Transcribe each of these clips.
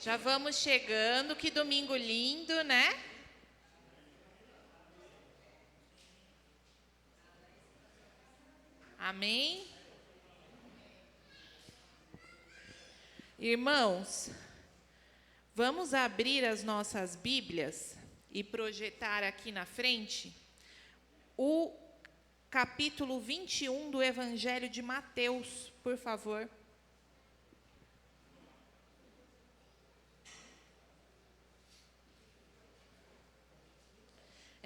Já vamos chegando, que domingo lindo, né? Amém? Irmãos, vamos abrir as nossas Bíblias e projetar aqui na frente o capítulo 21 do Evangelho de Mateus, por favor.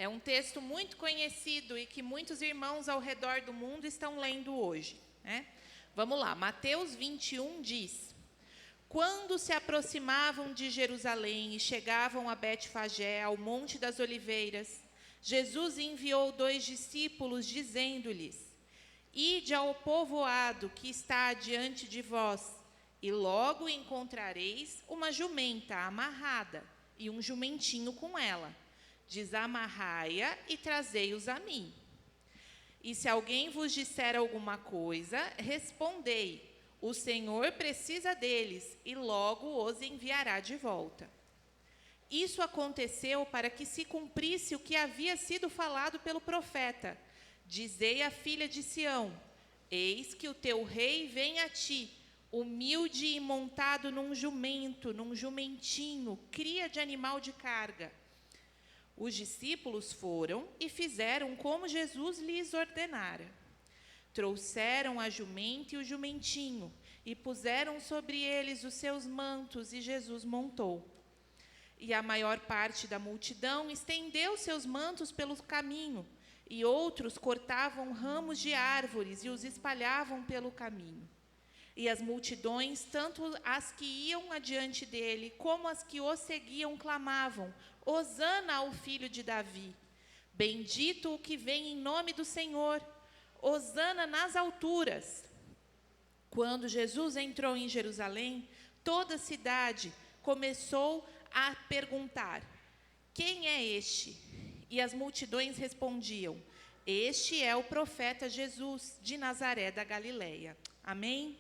É um texto muito conhecido e que muitos irmãos ao redor do mundo estão lendo hoje, né? Vamos lá, Mateus 21 diz: Quando se aproximavam de Jerusalém e chegavam a Betfagé, ao Monte das Oliveiras, Jesus enviou 2 discípulos, dizendo-lhes: Ide ao povoado que está adiante de vós, e logo encontrareis uma jumenta amarrada e um jumentinho com ela. Desamarrai-a e trazei-os a mim. E se alguém vos disser alguma coisa, respondei: o Senhor precisa deles, e logo os enviará de volta. Isso aconteceu para que se cumprisse o que havia sido falado pelo profeta: Dizei à filha de Sião: eis que o teu rei vem a ti, humilde e montado num jumento, num jumentinho, cria de animal de carga. Os discípulos foram e fizeram como Jesus lhes ordenara. Trouxeram a jumenta e o jumentinho, e puseram sobre eles os seus mantos, e Jesus montou. E a maior parte da multidão estendeu seus mantos pelo caminho, e outros cortavam ramos de árvores e os espalhavam pelo caminho. E as multidões, tanto as que iam adiante dele, como as que o seguiam, clamavam: Hosana ao filho de Davi! Bendito o que vem em nome do Senhor! Hosana nas alturas! Quando Jesus entrou em Jerusalém, toda a cidade começou a perguntar: quem é este? E as multidões respondiam: este é o profeta Jesus, de Nazaré da Galileia. Amém?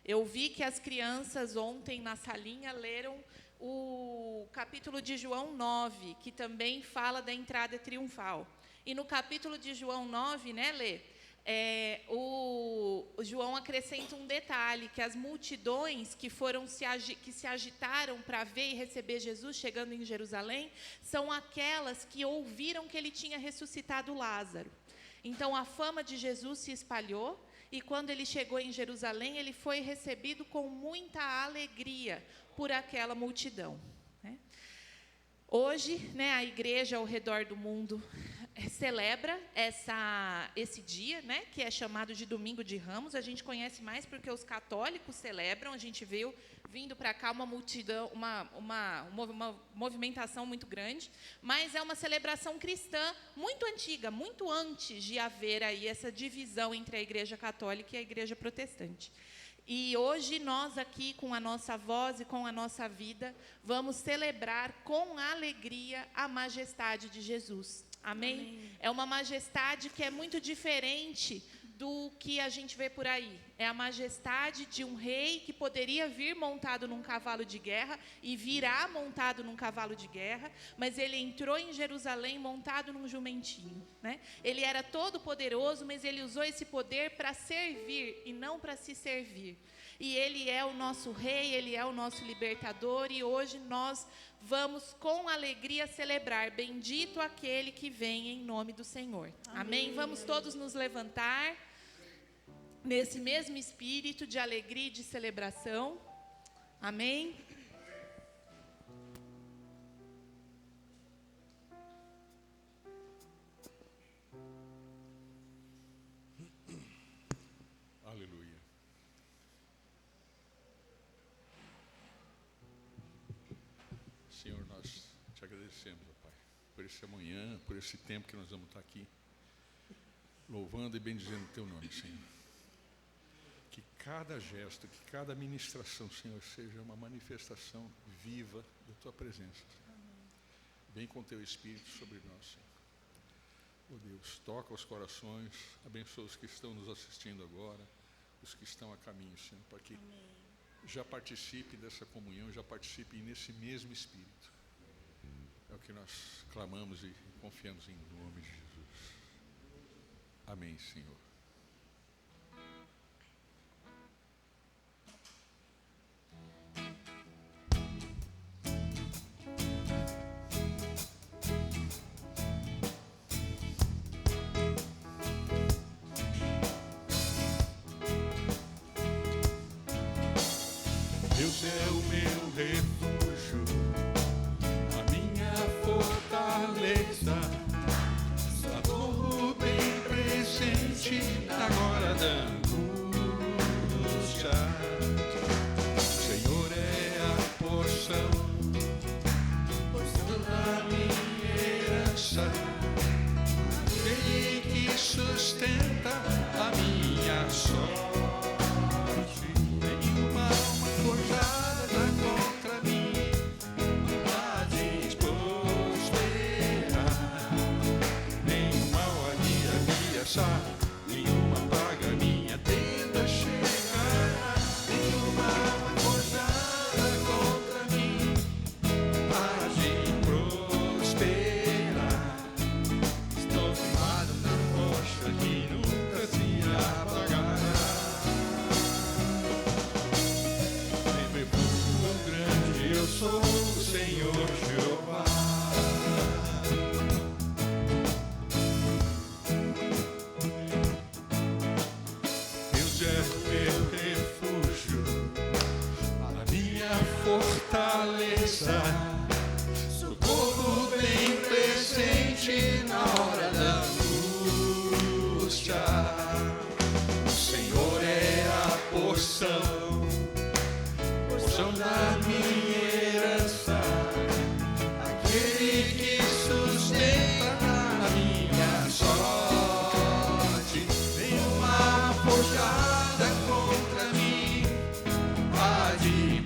Eu vi que as crianças ontem na salinha leram o capítulo de João 9, que também fala da entrada triunfal. E no capítulo de João 9, né, Lê? O João acrescenta um detalhe, que as multidões que se agitaram para ver e receber Jesus chegando em Jerusalém, são aquelas que ouviram que ele tinha ressuscitado Lázaro. Então a fama de Jesus se espalhou, e quando ele chegou em Jerusalém, ele foi recebido com muita alegria por aquela multidão, né? Hoje, né, a igreja ao redor do mundo celebra esse dia, né, que é chamado de Domingo de Ramos. A gente conhece mais porque os católicos celebram. A gente viu vindo para cá uma multidão, uma movimentação muito grande, mas é uma celebração cristã muito antiga, muito antes de haver aí essa divisão entre a igreja católica e a igreja protestante. E hoje nós aqui, com a nossa voz e com a nossa vida, vamos celebrar com alegria a majestade de Jesus. Amém? Amém. É uma majestade que é muito diferente do que a gente vê por aí. É a majestade de um rei que poderia vir montado num cavalo de guerra e virá montado num cavalo de guerra, mas ele entrou em Jerusalém montado num jumentinho, né? Ele era todo poderoso, mas ele usou esse poder para servir e não para se servir. E ele é o nosso rei, ele é o nosso libertador, e hoje nós vamos com alegria celebrar: bendito aquele que vem em nome do Senhor. Amém? Amém? Vamos todos nos levantar nesse mesmo espírito de alegria e de celebração. Amém? Aleluia. Senhor, nós te agradecemos, ó Pai, por esse amanhã, por esse tempo que nós vamos estar aqui, louvando e bendizendo o teu nome, Senhor. Que cada gesto, que cada ministração, Senhor, seja uma manifestação viva da tua presença, Senhor. Vem com teu Espírito sobre nós, Senhor. Oh Deus, toca os corações, abençoa os que estão nos assistindo agora, os que estão a caminho, Senhor, para que já participe dessa comunhão, já participe nesse mesmo Espírito. É o que nós clamamos e confiamos em nome de Jesus. Amém, Senhor. Deus é o meu refúgio, a minha fortaleza, socorro bem presente na hora da angústia. O Senhor é a porção da minha herança, Ele que sustenta a minha sorte. Nenhuma praga minha tenda chegará, nenhuma forjada contra mim há de prosperar. Estou firmado na rocha que nunca se apagará. Em refúgio grande eu sou o Senhor Jeová. Fortaleza, socorro bem presente na hora da angústia. O Senhor é a porção da minha herança, aquele que sustenta a minha sorte. Nenhuma forjada contra mim há de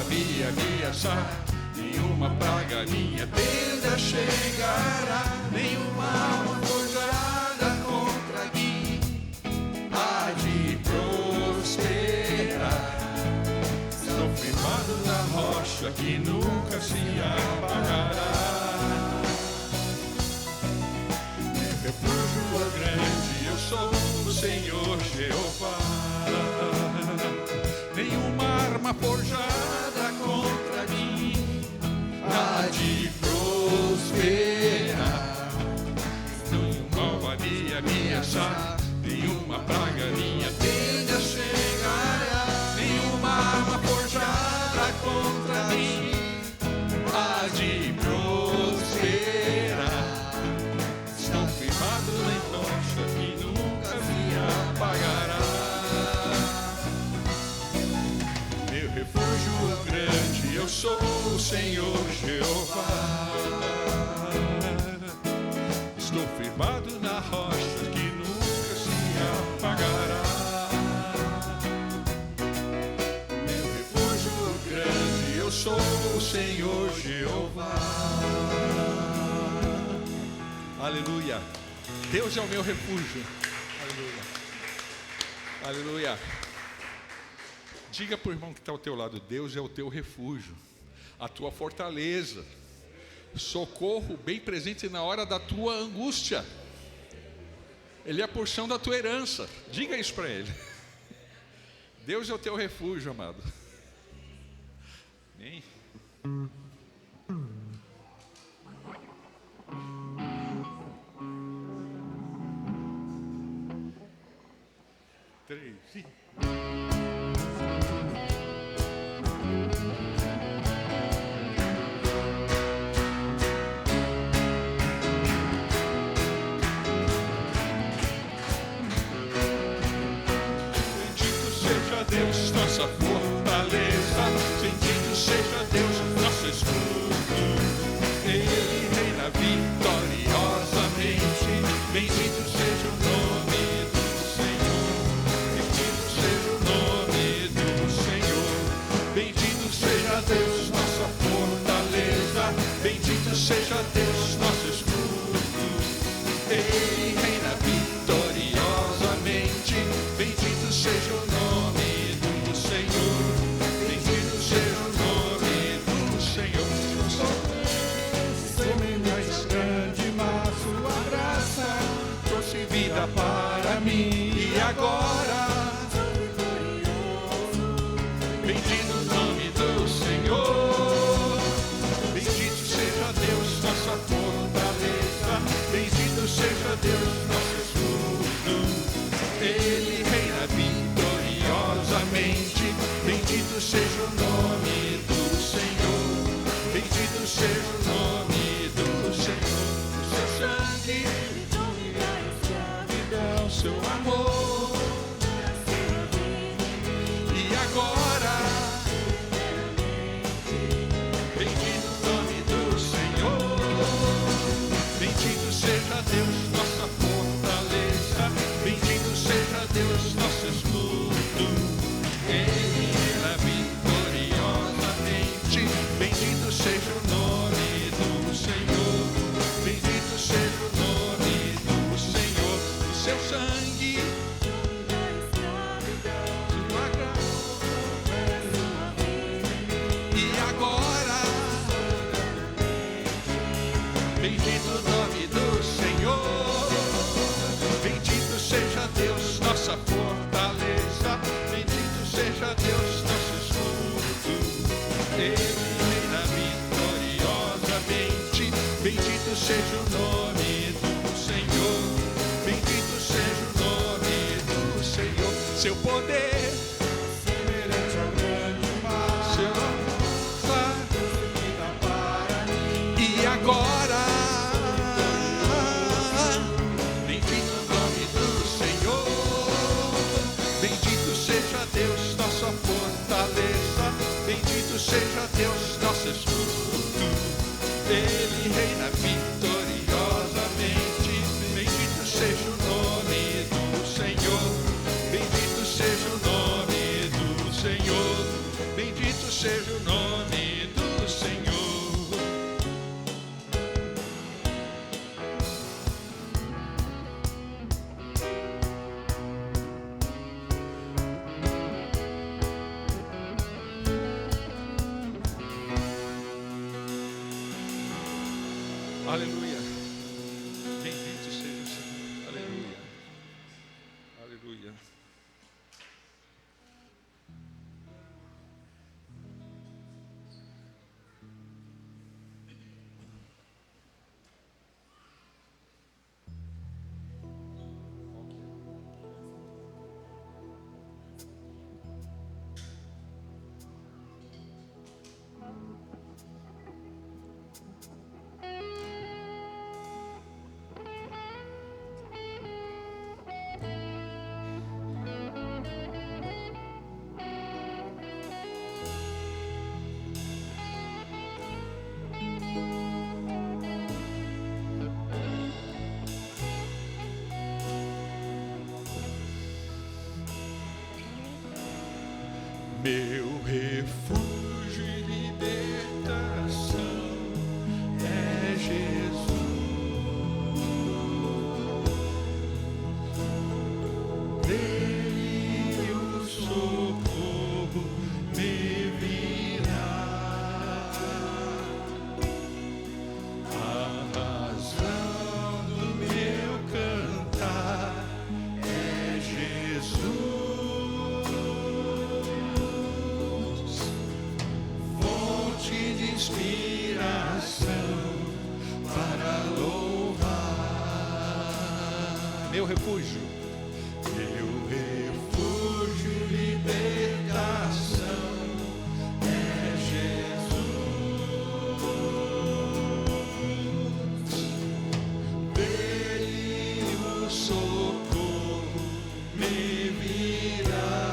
me ameaçar, nenhuma praga minha tenda chegará, nenhuma arma forjada contra mim há de prosperar. Estou firmado na rocha que nunca se apagará. Meu refúgio é grande, eu sou o Senhor Jeová. Nenhuma arma forjada contra mim há de prosperar. Nenhum mal vai me ameaçar, nenhuma praga minha tenda chegará. Nenhuma arma forjada contra mim há de prosperar. Estou firmado em rocha que nunca se apagará. Refúgio grande, eu sou o Senhor Jeová. Estou firmado na rocha que nunca se apagará. Meu refúgio grande, eu sou o Senhor Jeová. Aleluia. Deus é o meu refúgio. Aleluia. Aleluia. Diga para o irmão que está ao teu lado: Deus é o teu refúgio, a tua fortaleza, socorro bem presente na hora da tua angústia. Ele é a porção da tua herança. Diga isso para ele. Deus é o teu refúgio, amado. Amém? 3, 5. Deus, nossa fortaleza, bendito seja Deus, nosso escudo. Ele reina vitoriosamente, bendito seja o nome do Senhor. Bendito seja o nome do Senhor. Bendito seja Deus, nossa fortaleza, bendito seja Deus, nosso escudo. Ele reina vitoriosamente, mim. E agora, bendito o nome do Senhor. Bendito seja Deus, nossa fortaleza. Bendito seja Deus, nosso escudo. Ele reina vitoriosamente. Bendito seja o nome do Senhor. Bendito seja o nome do Senhor. O seu sangue, o seu amor. E agora, bendito o nome do Senhor. Bendito seja Deus, nossa fortaleza. Bendito seja Deus, nosso escudo. Ele reina vitoriosamente. Bendito seja o nome do Senhor. Bendito seja o nome do Senhor. O seu sangue, sua graça. E agora, bendito o nome do Senhor. Bendito seja Deus, nossa fortaleza. Bendito seja Deus, nosso escudo. Ele reina vitoriosamente. Bendito seja o nome do Senhor. Bendito seja o nome do Senhor. Seu poder, semelhante ao grande mar. Seu amor, e agora, bendito o nome do Senhor. Bendito seja Deus, nossa fortaleza. Bendito seja Deus, nosso escudo. Ele reina vitoriosamente. Bendito seja o nome do Senhor. Bendito seja o nome do Senhor. Bendito seja o nome do Senhor. Aleluia. Bendito seja o Senhor. Aleluia. Aleluia. Meu refúgio e libertação é Jesus. Dele o socorro me virá. A razão do meu cantar é Jesus. Inspiração para louvar. Meu refúgio, meu refúgio e libertação é Jesus. Dele o socorro me virá.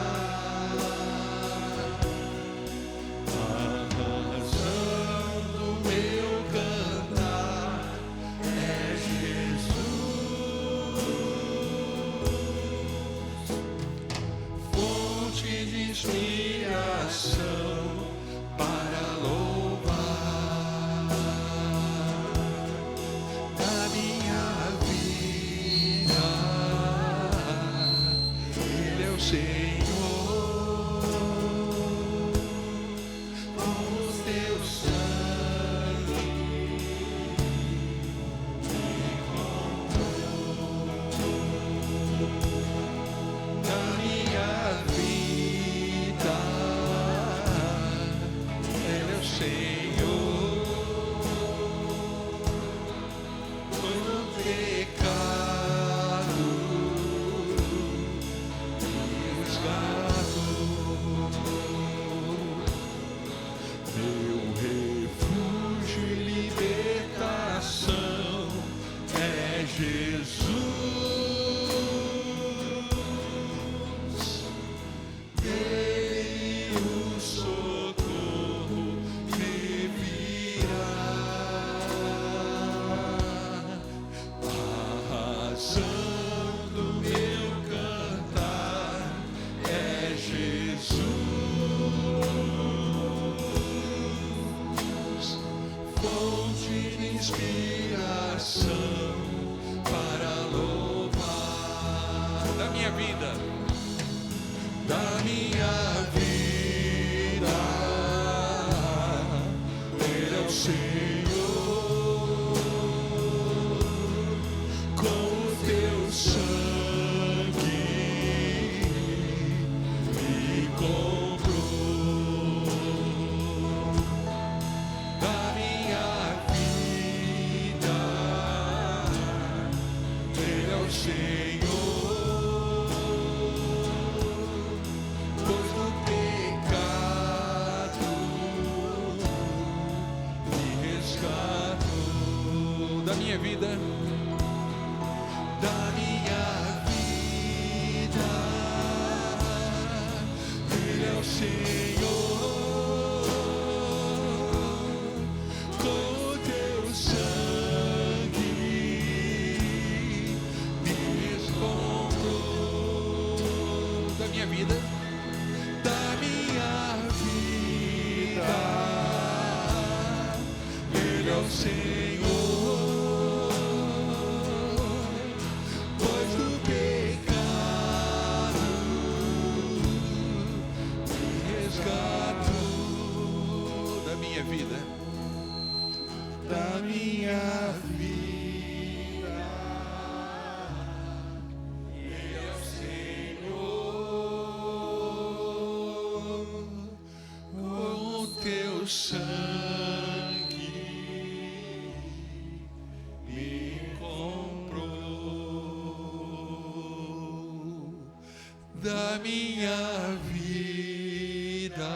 Da minha vida,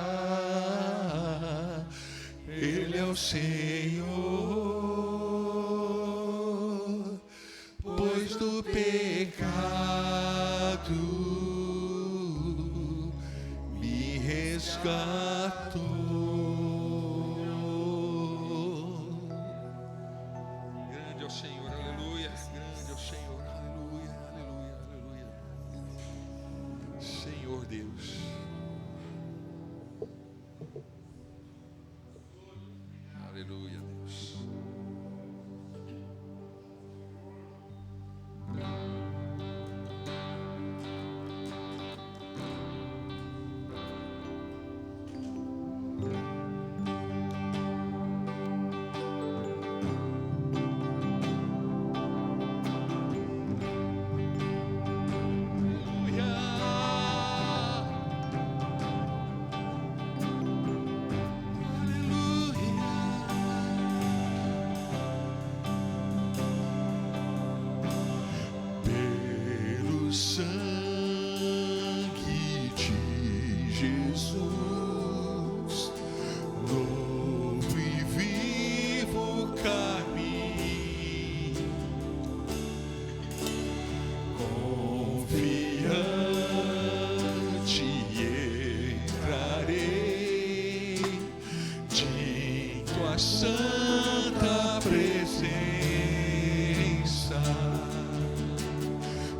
Ele é o Senhor, pois do pecado me resgatou. Grande é o Senhor, aleluia, grande é o Senhor, aleluia, aleluia, aleluia. Senhor Deus, aleluia, Deus. Santa presença,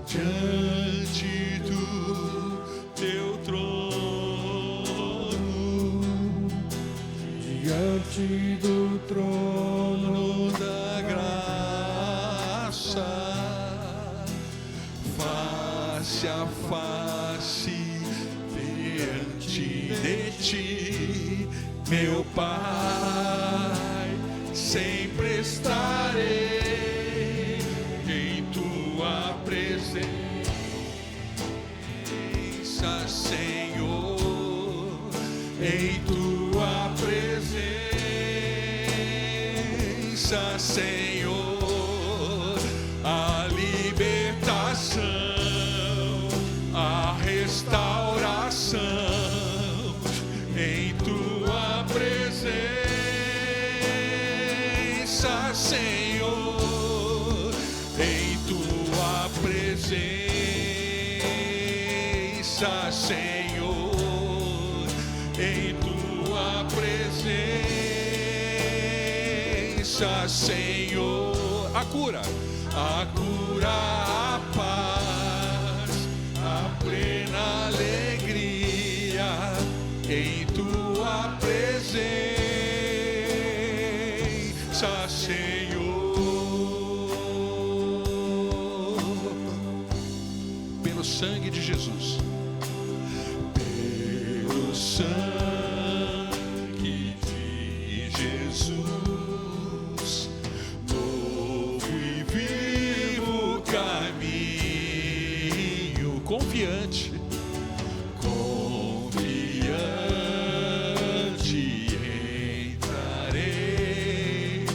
diante do teu trono, diante do trono da graça, face a face diante de ti, meu Pai. Sempre estarei em tua presença, Senhor, em tua presença, Senhor, a libertação, a restauração, em tua presença, Senhor, em presença, Senhor, em tua presença, Senhor, a cura, a paz, a plena alegria, em tua presença, Senhor. Pelo sangue de Jesus, pelo sangue de Jesus, novo e vivo caminho, confiante, entrarei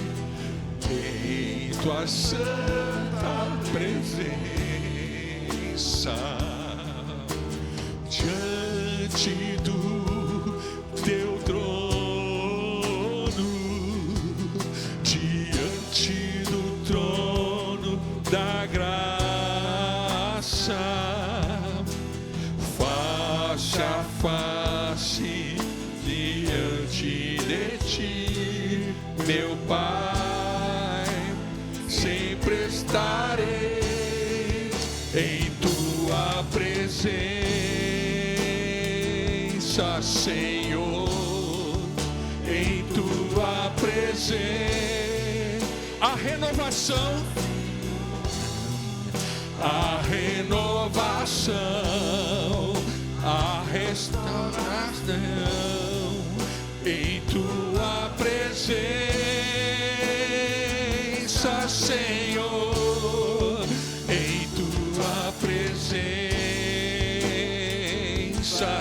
em tua santa presença, diante do teu trono, diante do trono da graça, face a face diante de ti, meu Pai, sempre estarei em tua presença, Senhor, em tua presença, a renovação, a restauração, em tua presença, Senhor, em tua presença,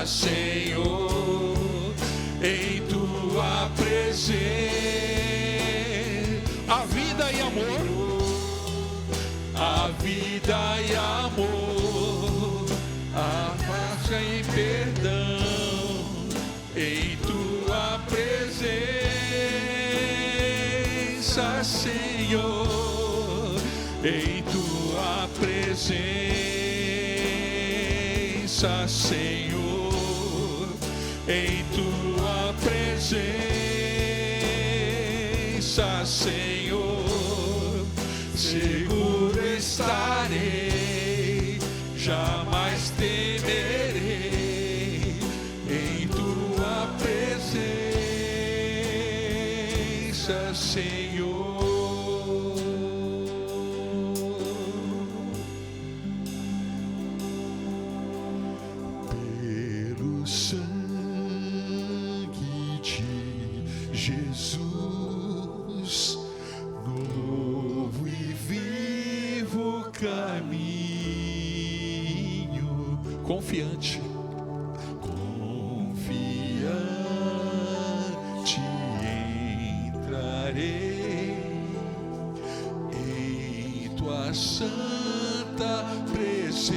Senhor, em tua presença, a vida e amor, a vida e amor, a paz e perdão, em tua presença, Senhor, em tua presença, Senhor, em tua presença, Senhor, seguro estarei, jamais temerei, em tua presença, Senhor. Pelo sangue de Jesus, novo e vivo caminho, confiante, entrarei em tua santa presença,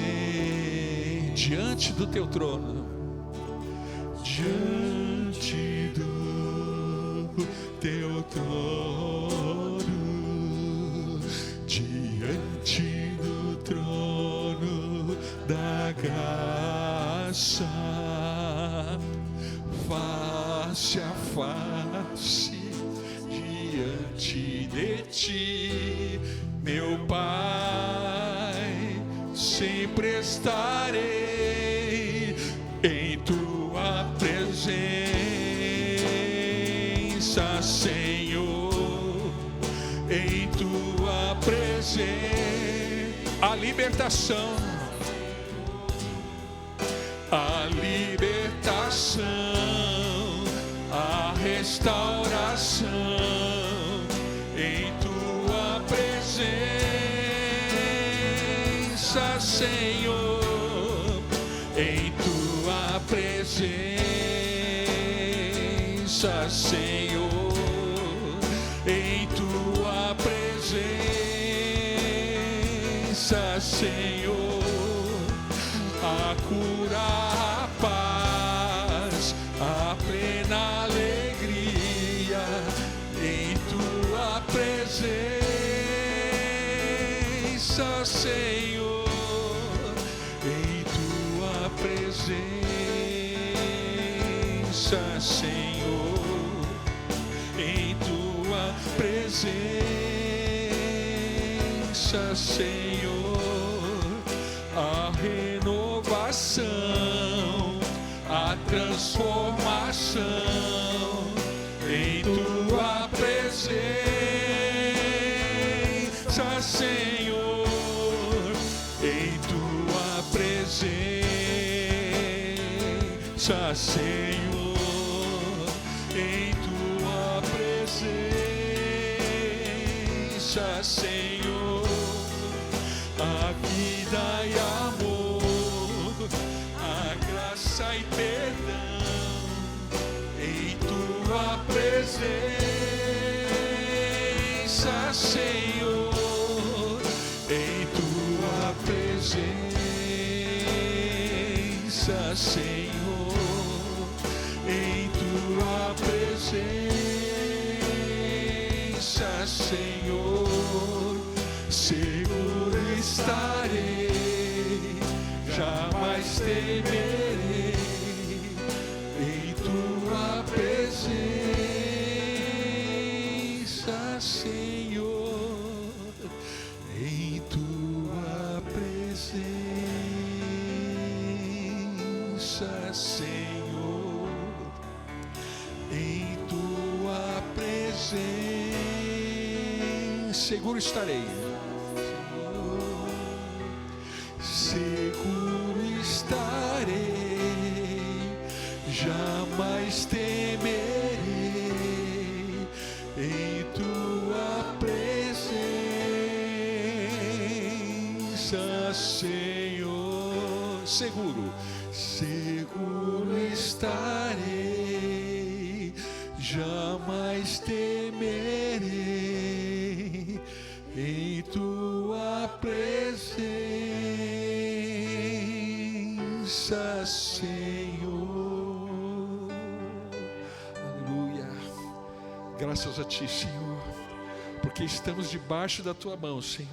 diante do teu trono, diante do teu trono, diante do trono da graça, face a face diante de ti, meu Pai, sempre estarei em tua presença, Senhor, em tua presença, a libertação, a libertação, a restauração, em tua presença, Senhor, em tua presença, Senhor, em tua presença, Senhor, a cura, a paz, a plena alegria, em tua presença, Senhor. em tua presença, Senhor, em tua presença, Senhor, a renovação, a transformação, em tua presença, Senhor, em tua presença, Senhor, em tua presença, Senhor, a vida e amor, a graça e perdão, em tua presença, Senhor, em tua presença, Senhor, em tua presença, Senhor, seguro estarei, jamais temerei, em tua presença, Senhor, em tua presença, Senhor, em tua presença, seguro estarei, seguro estarei, jamais temerei, em tua presença, Senhor, seguro, seguro estarei, jamais temerei, em tua presença, Senhor. Aleluia. Graças a ti, Senhor, porque estamos debaixo da tua mão, Senhor.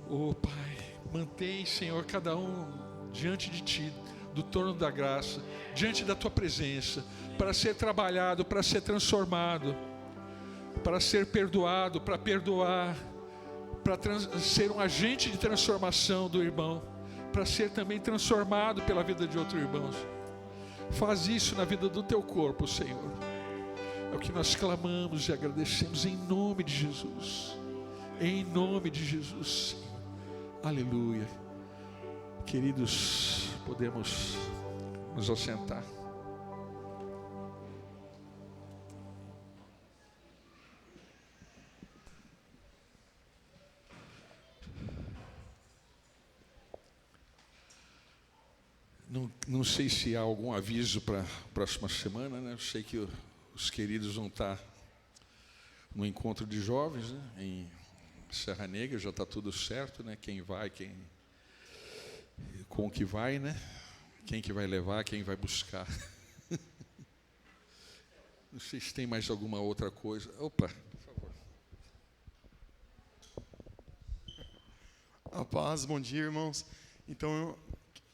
Oh, Pai, mantém, Senhor, cada um diante de ti, do trono da graça, diante da tua presença, para ser trabalhado, para ser transformado, para ser perdoado, para perdoar, para ser um agente de transformação do irmão, para ser também transformado pela vida de outro irmão. Faz isso na vida do teu corpo, Senhor. É o que nós clamamos e agradecemos em nome de Jesus. Em nome de Jesus, Senhor. Aleluia. Queridos, podemos nos assentar. Não sei se há algum aviso para a próxima semana, né? Eu sei que os queridos vão estar no encontro de jovens, né? Em Serra Negra, já está tudo certo, né? Quem vai, com o que vai, né? Quem que vai levar, quem vai buscar. Não sei se tem mais alguma outra coisa. Opa, por favor. A paz, bom dia, irmãos. Então,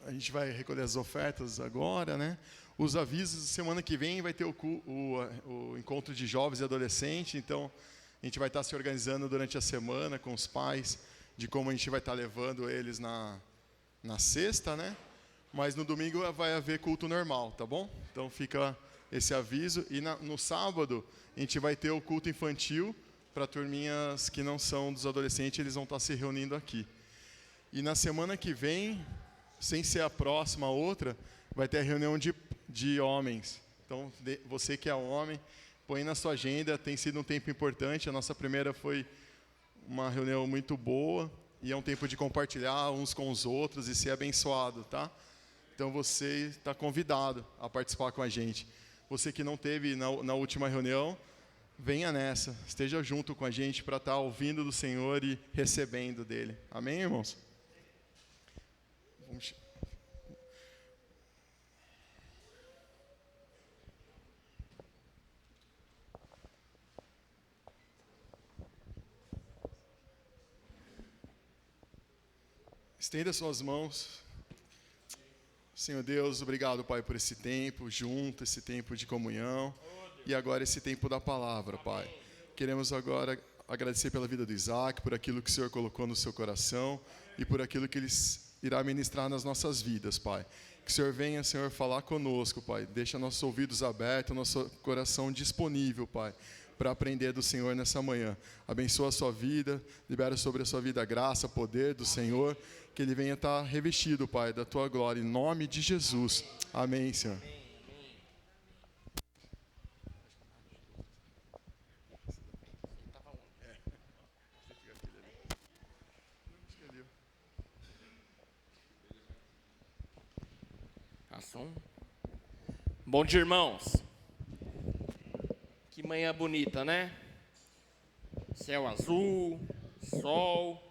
a gente vai recolher as ofertas agora, né? Os avisos, semana que vem vai ter o encontro de jovens e adolescentes, então a gente vai estar se organizando durante a semana com os pais, de como a gente vai estar levando eles na sexta, né? Mas no domingo vai haver culto normal, tá bom? Então fica esse aviso. E no sábado a gente vai ter o culto infantil para turminhas que não são dos adolescentes, eles vão estar se reunindo aqui. E na semana que vem, sem ser a próxima, a outra, vai ter a reunião de homens. Então, você que é homem, põe na sua agenda, tem sido um tempo importante. A nossa primeira foi uma reunião muito boa, e é um tempo de compartilhar uns com os outros e ser abençoado, tá? Então, você está convidado a participar com a gente. Você que não teve na última reunião, venha nessa, esteja junto com a gente para estar ouvindo do Senhor e recebendo dele. Amém, irmãos? Vamos... Estenda suas mãos. Senhor Deus, obrigado, Pai, por esse tempo junto, esse tempo de comunhão e agora esse tempo da palavra, Pai. Queremos agora agradecer pela vida do Isaac, por aquilo que o Senhor colocou no seu coração e por aquilo que ele irá ministrar nas nossas vidas, Pai. Que o Senhor venha, Senhor, falar conosco, Pai. Deixa nossos ouvidos abertos, nosso coração disponível, Pai, para aprender do Senhor nessa manhã. Abençoa a sua vida, libera sobre a sua vida a graça, poder do Senhor, que Ele venha estar revestido, Pai, da Tua glória, em nome de Jesus. Amém, Senhor. Bom dia, irmãos. Que manhã bonita, né? Céu azul, sol,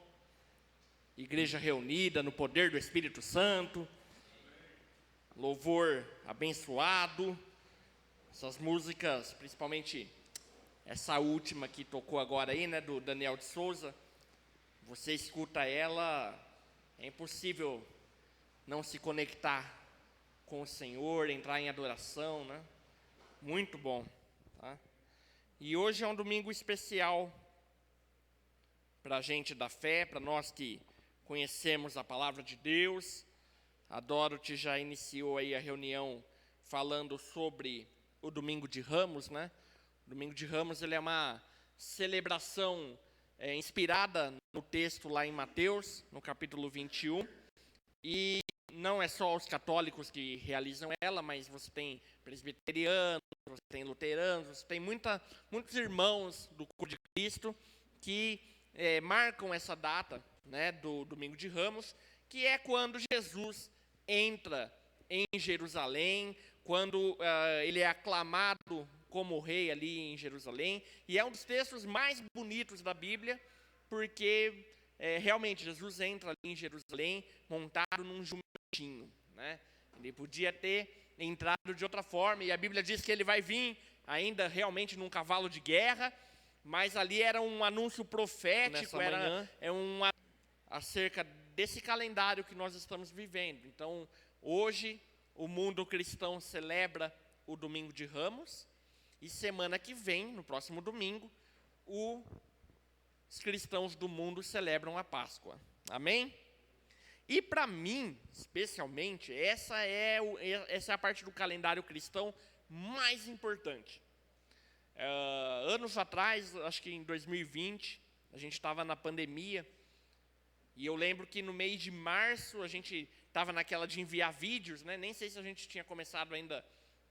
igreja reunida no poder do Espírito Santo, louvor abençoado, essas músicas, principalmente essa última que tocou agora aí, né, do Daniel de Souza, você escuta ela, é impossível não se conectar com o Senhor, entrar em adoração, né? Muito bom, tá? E hoje é um domingo especial para a gente da fé, para nós que conhecemos a palavra de Deus. A Dorothy já iniciou aí a reunião falando sobre o Domingo de Ramos, né? O Domingo de Ramos, ele é uma celebração inspirada no texto lá em Mateus, no capítulo 21, e não é só os católicos que realizam ela, mas você tem presbiterianos, você tem luteranos, você tem muitos irmãos do corpo de Cristo que marcam essa data, né, do Domingo de Ramos, que é quando Jesus entra em Jerusalém, quando ele é aclamado como rei ali em Jerusalém, e é um dos textos mais bonitos da Bíblia, porque realmente Jesus entra ali em Jerusalém montado num jumentinho, né? Ele podia ter entrado de outra forma, e a Bíblia diz que ele vai vir ainda realmente num cavalo de guerra, mas ali era um anúncio profético, acerca desse calendário que nós estamos vivendo. Então, hoje, o mundo cristão celebra o Domingo de Ramos, e semana que vem, no próximo domingo, os cristãos do mundo celebram a Páscoa. Amém? E para mim, especialmente, essa é a parte do calendário cristão mais importante. Anos atrás, acho que em 2020, a gente estava na pandemia, e eu lembro que no mês de março, a gente estava naquela de enviar vídeos, né? Nem sei se a gente tinha começado ainda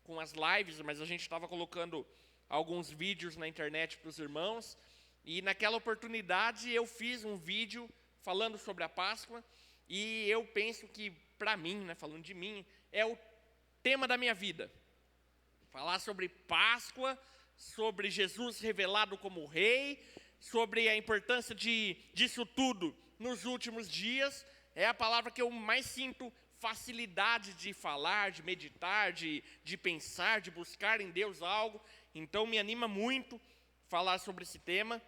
com as lives, mas a gente estava colocando alguns vídeos na internet para os irmãos, e naquela oportunidade eu fiz um vídeo falando sobre a Páscoa, e eu penso que, para mim, né, falando de mim, é o tema da minha vida. Falar sobre Páscoa, sobre Jesus revelado como rei, sobre a importância disso tudo nos últimos dias, é a palavra que eu mais sinto facilidade de falar, de meditar, de pensar, de buscar em Deus algo. Então me anima muito falar sobre esse tema.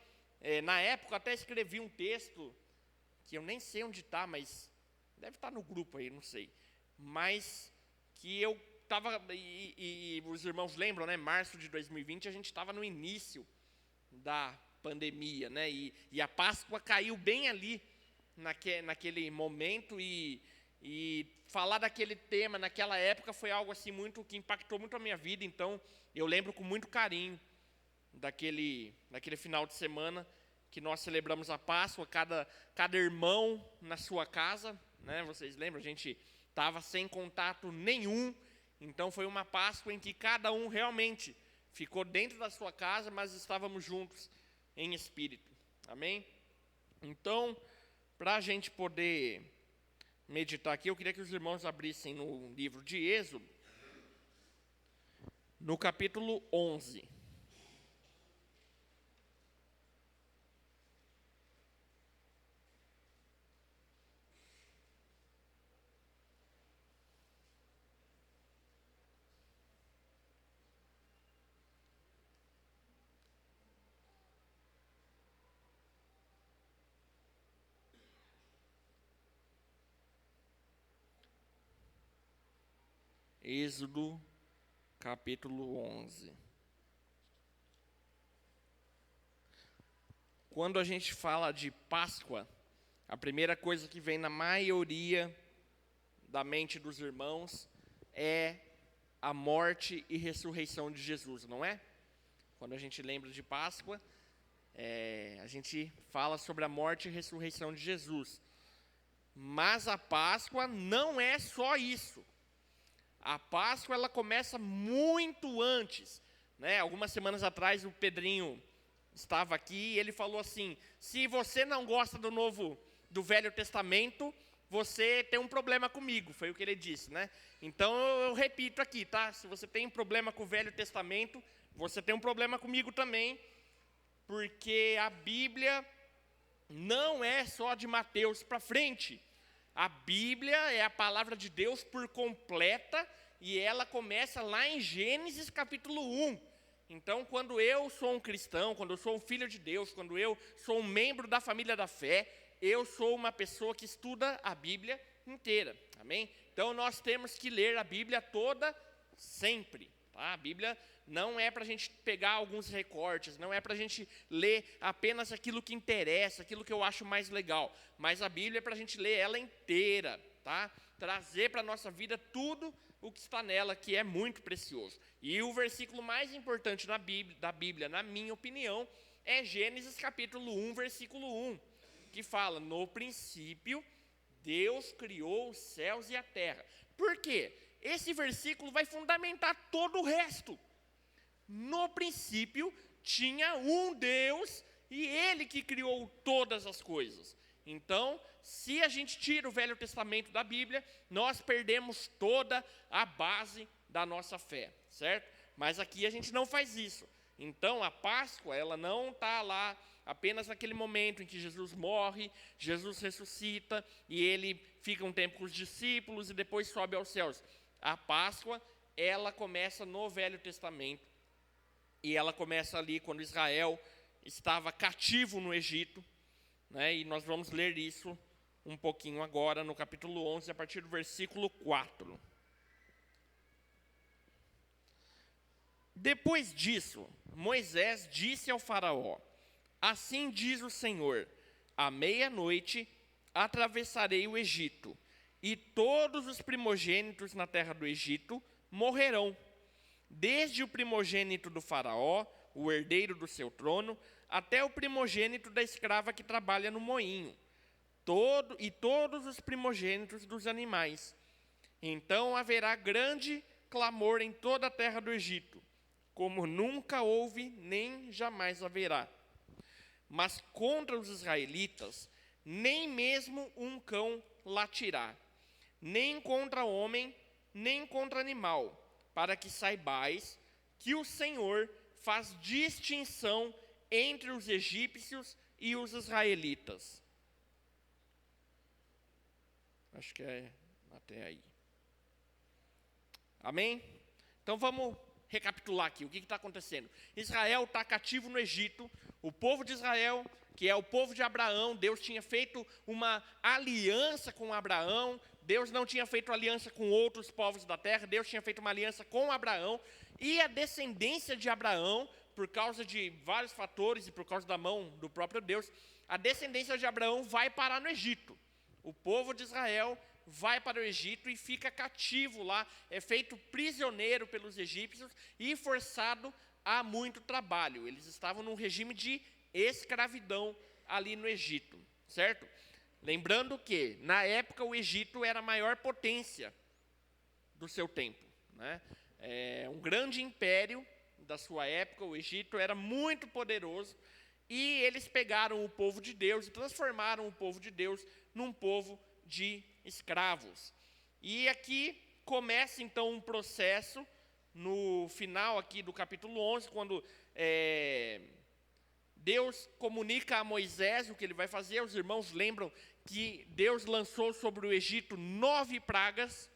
Na época eu até escrevi um texto, que eu nem sei onde está, mas deve estar no grupo aí, não sei. Mas que eu estava, e os irmãos lembram, né? Março de 2020, a gente estava no início da pandemia, né? E a Páscoa caiu bem ali, naquele momento, e falar daquele tema naquela época foi algo assim que impactou muito a minha vida. Então eu lembro com muito carinho daquele final de semana que nós celebramos a Páscoa, cada irmão na sua casa, né? Vocês lembram? A gente estava sem contato nenhum, então foi uma Páscoa em que cada um realmente ficou dentro da sua casa, mas estávamos juntos em espírito. Amém? Então, para a gente poder meditar aqui, eu queria que os irmãos abrissem no livro de Êxodo, no capítulo 11. Êxodo, capítulo 11. Quando a gente fala de Páscoa, a primeira coisa que vem na maioria da mente dos irmãos é a morte e ressurreição de Jesus, não é? Quando a gente lembra de Páscoa, a gente fala sobre a morte e ressurreição de Jesus. Mas a Páscoa não é só isso. A Páscoa ela começa muito antes, né? Algumas semanas atrás o Pedrinho estava aqui e ele falou assim: se você não gosta do Velho Testamento, você tem um problema comigo, foi o que ele disse, né? Então eu repito aqui, tá? Se você tem um problema com o Velho Testamento, você tem um problema comigo também, porque a Bíblia não é só de Mateus para frente. A Bíblia é a palavra de Deus por completa e ela começa lá em Gênesis capítulo 1. Então, quando eu sou um cristão, quando eu sou um filho de Deus, quando eu sou um membro da família da fé, eu sou uma pessoa que estuda a Bíblia inteira, amém? Então, nós temos que ler a Bíblia toda sempre, tá? A Bíblia não é para a gente pegar alguns recortes, não é para a gente ler apenas aquilo que interessa, aquilo que eu acho mais legal, mas a Bíblia é para a gente ler ela inteira, tá? Trazer para a nossa vida tudo o que está nela, que é muito precioso. E o versículo mais importante da Bíblia, na minha opinião, é Gênesis capítulo 1, versículo 1, que fala: no princípio, Deus criou os céus e a terra. Por quê? Esse versículo vai fundamentar todo o resto. No princípio, tinha um Deus e Ele que criou todas as coisas. Então, se a gente tira o Velho Testamento da Bíblia, nós perdemos toda a base da nossa fé, certo? Mas aqui a gente não faz isso. Então, a Páscoa, ela não está lá apenas naquele momento em que Jesus morre, Jesus ressuscita e Ele fica um tempo com os discípulos e depois sobe aos céus. A Páscoa, ela começa no Velho Testamento e ela começa ali quando Israel estava cativo no Egito, né? E nós vamos ler isso um pouquinho agora no capítulo 11, a partir do versículo 4. Depois disso, Moisés disse ao faraó: assim diz o Senhor, à meia-noite atravessarei o Egito, e todos os primogênitos na terra do Egito morrerão, desde o primogênito do faraó, o herdeiro do seu trono, até o primogênito da escrava que trabalha no moinho, todos os primogênitos dos animais. Então haverá grande clamor em toda a terra do Egito, como nunca houve nem jamais haverá. Mas contra os israelitas, nem mesmo um cão latirá, nem contra homem, nem contra animal, para que saibais que o Senhor faz distinção entre os egípcios e os israelitas. Acho que é até aí. Amém? Então vamos recapitular aqui o que está acontecendo. Israel está cativo no Egito. O povo de Israel, que é o povo de Abraão, Deus tinha feito uma aliança com Abraão. Deus não tinha feito aliança com outros povos da terra. Deus tinha feito uma aliança com Abraão. E a descendência de Abraão, por causa de vários fatores e por causa da mão do próprio Deus, a descendência de Abraão vai parar no Egito. O povo de Israel vai para o Egito e fica cativo lá, é feito prisioneiro pelos egípcios e forçado a muito trabalho. Eles estavam num regime de escravidão ali no Egito, certo? Lembrando que, na época, o Egito era a maior potência do seu tempo, né? Um grande império da sua época, o Egito era muito poderoso, e eles pegaram o povo de Deus e transformaram o povo de Deus num povo de escravos. E aqui começa então um processo, no final aqui do capítulo 11, quando Deus comunica a Moisés o que ele vai fazer. Os irmãos lembram que Deus lançou sobre o Egito 9 pragas.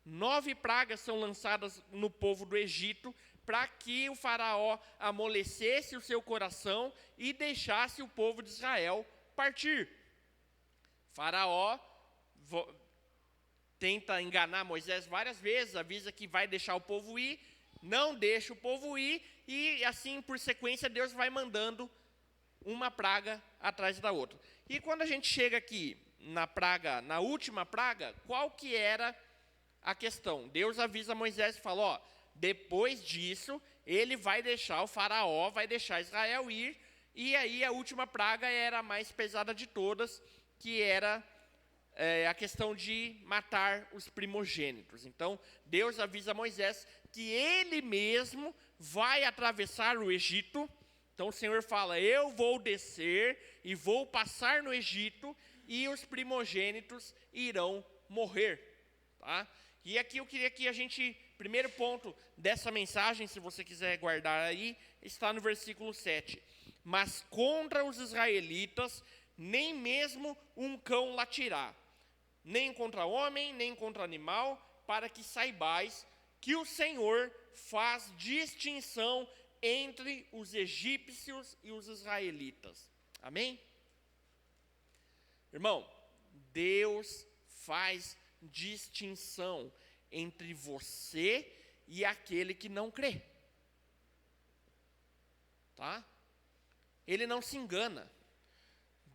9 pragas são lançadas no povo do Egito, para que o faraó amolecesse o seu coração e deixasse o povo de Israel partir. Faraó tenta enganar Moisés várias vezes, avisa que vai deixar o povo ir, não deixa o povo ir, e assim, por sequência, Deus vai mandando uma praga atrás da outra. E quando a gente chega aqui na última praga, qual que era a questão? Deus avisa Moisés e fala, ó, depois disso, ele vai deixar, o faraó vai deixar Israel ir, e aí a última praga era a mais pesada de todas, que era a questão de matar os primogênitos. Então, Deus avisa Moisés que ele mesmo vai atravessar o Egito. Então, o Senhor fala, eu vou descer e vou passar no Egito, e os primogênitos irão morrer. Tá? E aqui eu queria que a gente, primeiro ponto dessa mensagem, se você quiser guardar aí, está no versículo 7. Mas contra os israelitas, nem mesmo um cão latirá, nem contra homem, nem contra animal, para que saibais que o Senhor faz distinção entre os egípcios e os israelitas. Amém? Irmão, Deus faz distinção entre você e aquele que não crê. Tá? Ele não se engana.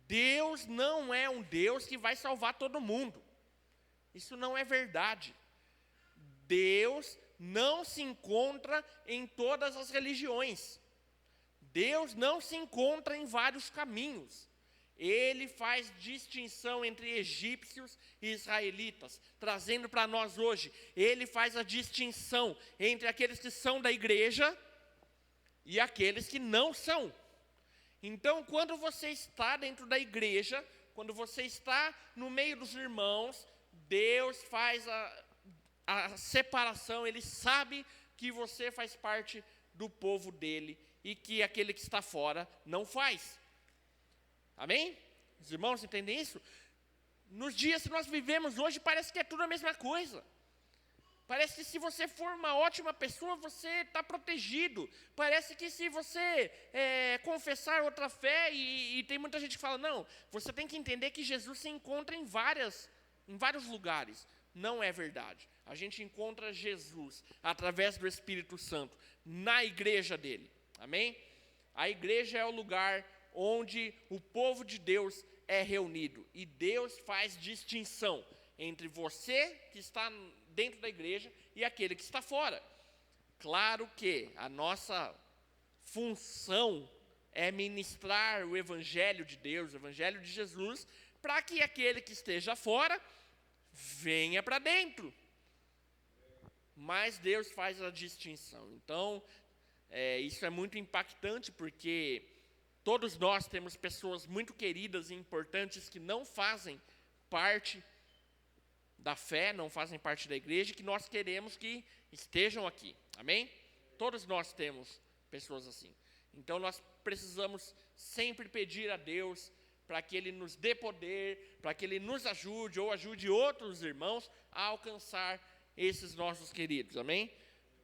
Deus não é um Deus que vai salvar todo mundo. Isso não é verdade. Deus não se encontra em todas as religiões. Deus não se encontra em vários caminhos. Ele faz distinção entre egípcios e israelitas, trazendo para nós hoje. Ele faz a distinção entre aqueles que são da igreja e aqueles que não são. Então, quando você está dentro da igreja, quando você está no meio dos irmãos, Deus faz a separação, Ele sabe que você faz parte do povo dele e que aquele que está fora não faz. Amém? Os irmãos entendem isso? Nos dias que nós vivemos hoje, parece que é tudo a mesma coisa. Parece que se você for uma ótima pessoa, você está protegido. Parece que se você confessar outra fé, e tem muita gente que fala, não, você tem que entender que Jesus se encontra em vários lugares. Não é verdade. A gente encontra Jesus através do Espírito Santo, na igreja dele. Amém? A igreja é o lugar onde o povo de Deus é reunido. E Deus faz distinção entre você que está dentro da igreja e aquele que está fora. Claro que a nossa função é ministrar o Evangelho de Deus, o Evangelho de Jesus, para que aquele que esteja fora venha para dentro. Mas Deus faz a distinção. Então, isso é muito impactante, porque todos nós temos pessoas muito queridas e importantes que não fazem parte da fé, não fazem parte da igreja, que nós queremos que estejam aqui. Amém? Todos nós temos pessoas assim. Então, nós precisamos sempre pedir a Deus para que Ele nos dê poder, para que Ele nos ajude ou ajude outros irmãos a alcançar esses nossos queridos. Amém?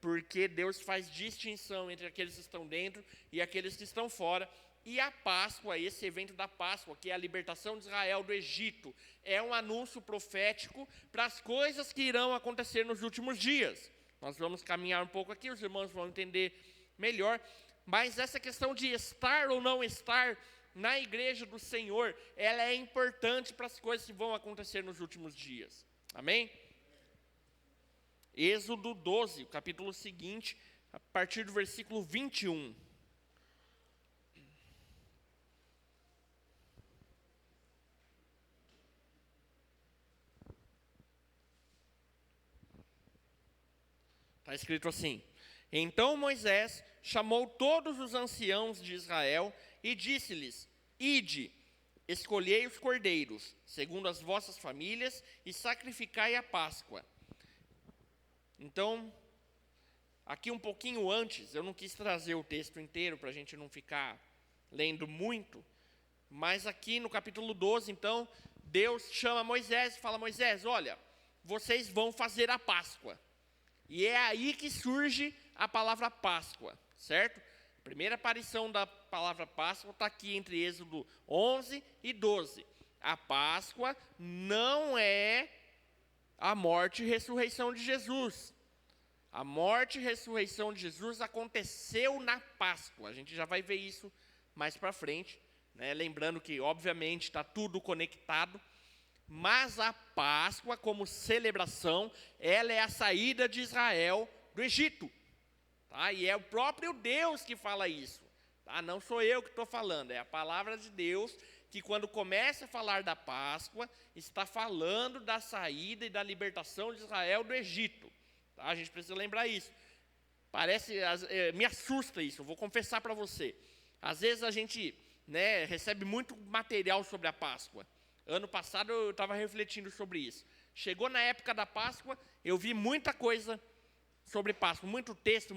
Porque Deus faz distinção entre aqueles que estão dentro e aqueles que estão fora. E a Páscoa, esse evento da Páscoa, que é a libertação de Israel do Egito, é um anúncio profético para as coisas que irão acontecer nos últimos dias. Nós vamos caminhar um pouco aqui, os irmãos vão entender melhor. Mas essa questão de estar ou não estar na igreja do Senhor, ela é importante para as coisas que vão acontecer nos últimos dias. Amém? Êxodo 12, o capítulo seguinte, a partir do versículo 21. Está escrito assim: Então Moisés chamou todos os anciãos de Israel e disse-lhes: Ide, escolhei os cordeiros, segundo as vossas famílias, e sacrificai a Páscoa. Então, aqui um pouquinho antes, eu não quis trazer o texto inteiro para a gente não ficar lendo muito, mas aqui no capítulo 12, então, Deus chama Moisés e fala: Moisés, olha, vocês vão fazer a Páscoa. E é aí que surge a palavra Páscoa, certo? A primeira aparição da palavra Páscoa está aqui entre Êxodo 11 e 12. A Páscoa não é a morte e ressurreição de Jesus. A morte e ressurreição de Jesus aconteceu na Páscoa. A gente já vai ver isso mais para frente, né? Lembrando que, obviamente, está tudo conectado. Mas a Páscoa, como celebração, ela é a saída de Israel do Egito. Tá? E é o próprio Deus que fala isso. Tá? Não sou eu que estou falando, é a palavra de Deus que, quando começa a falar da Páscoa, está falando da saída e da libertação de Israel do Egito. Tá? A gente precisa lembrar isso. Me assusta isso, eu vou confessar para você. Às vezes a gente, né, recebe muito material sobre a Páscoa. Ano passado eu estava refletindo sobre isso. Chegou na época da Páscoa, eu vi muita coisa sobre Páscoa, muito texto,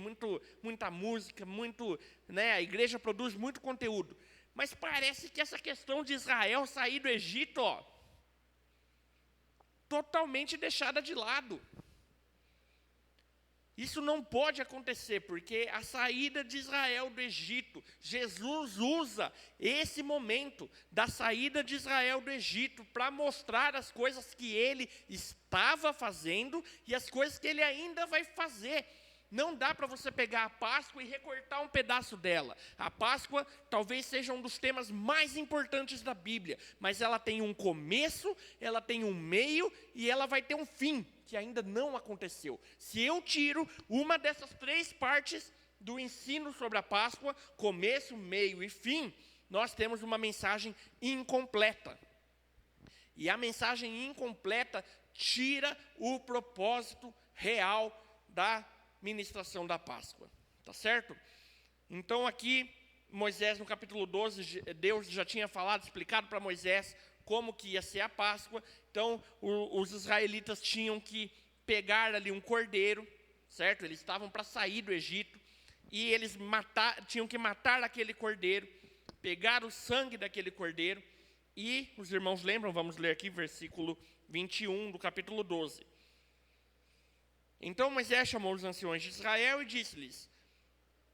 muita música, né, a igreja produz muito conteúdo. Mas parece que essa questão de Israel sair do Egito, totalmente deixada de lado. Isso não pode acontecer, porque a saída de Israel do Egito, Jesus usa esse momento da saída de Israel do Egito para mostrar as coisas que ele estava fazendo e as coisas que ele ainda vai fazer. Não dá para você pegar a Páscoa e recortar um pedaço dela. A Páscoa talvez seja um dos temas mais importantes da Bíblia, mas ela tem um começo, ela tem um meio e ela vai ter um fim, que ainda não aconteceu. Se eu tiro uma dessas três partes do ensino sobre a Páscoa, começo, meio e fim, nós temos uma mensagem incompleta. E a mensagem incompleta tira o propósito real da ministração da Páscoa. Tá certo? Então aqui, Moisés, no capítulo 12, Deus já tinha falado, explicado para Moisés como que ia ser a Páscoa. Então, os israelitas tinham que pegar ali um cordeiro, certo? Eles estavam para sair do Egito, e eles tinham que matar aquele cordeiro, pegar o sangue daquele cordeiro, e, os irmãos lembram, vamos ler aqui, versículo 21 do capítulo 12. Então Moisés chamou os anciões de Israel e disse-lhes: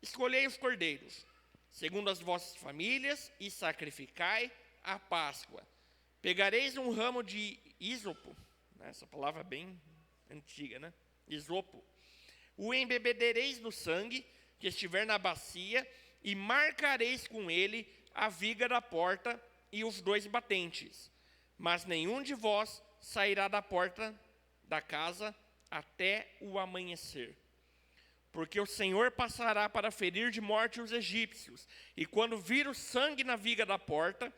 escolhei os cordeiros, segundo as vossas famílias, e sacrificai a Páscoa. Pegareis um ramo de ísopo, essa palavra bem antiga, né? Isopo. O embebedereis no sangue que estiver na bacia, e marcareis com ele a viga da porta e os 2 batentes. Mas nenhum de vós sairá da porta da casa até o amanhecer. Porque o Senhor passará para ferir de morte os egípcios, e quando vir o sangue na viga da porta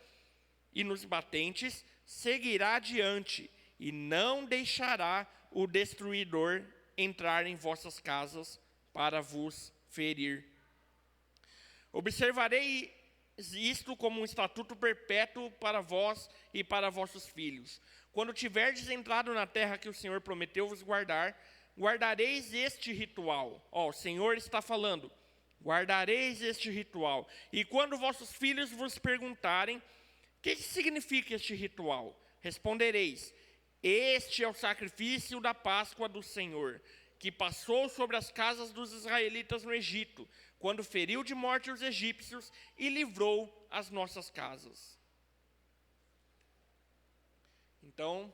e nos batentes, seguirá adiante, e não deixará o destruidor entrar em vossas casas para vos ferir. Observarei isto como um estatuto perpétuo para vós e para vossos filhos. Quando tiverdes entrado na terra que o Senhor prometeu vos guardar, guardareis este ritual. O Senhor está falando, guardareis este ritual. E quando vossos filhos vos perguntarem, o que significa este ritual? Respondereis: este é o sacrifício da Páscoa do Senhor, que passou sobre as casas dos israelitas no Egito, quando feriu de morte os egípcios e livrou as nossas casas. Então,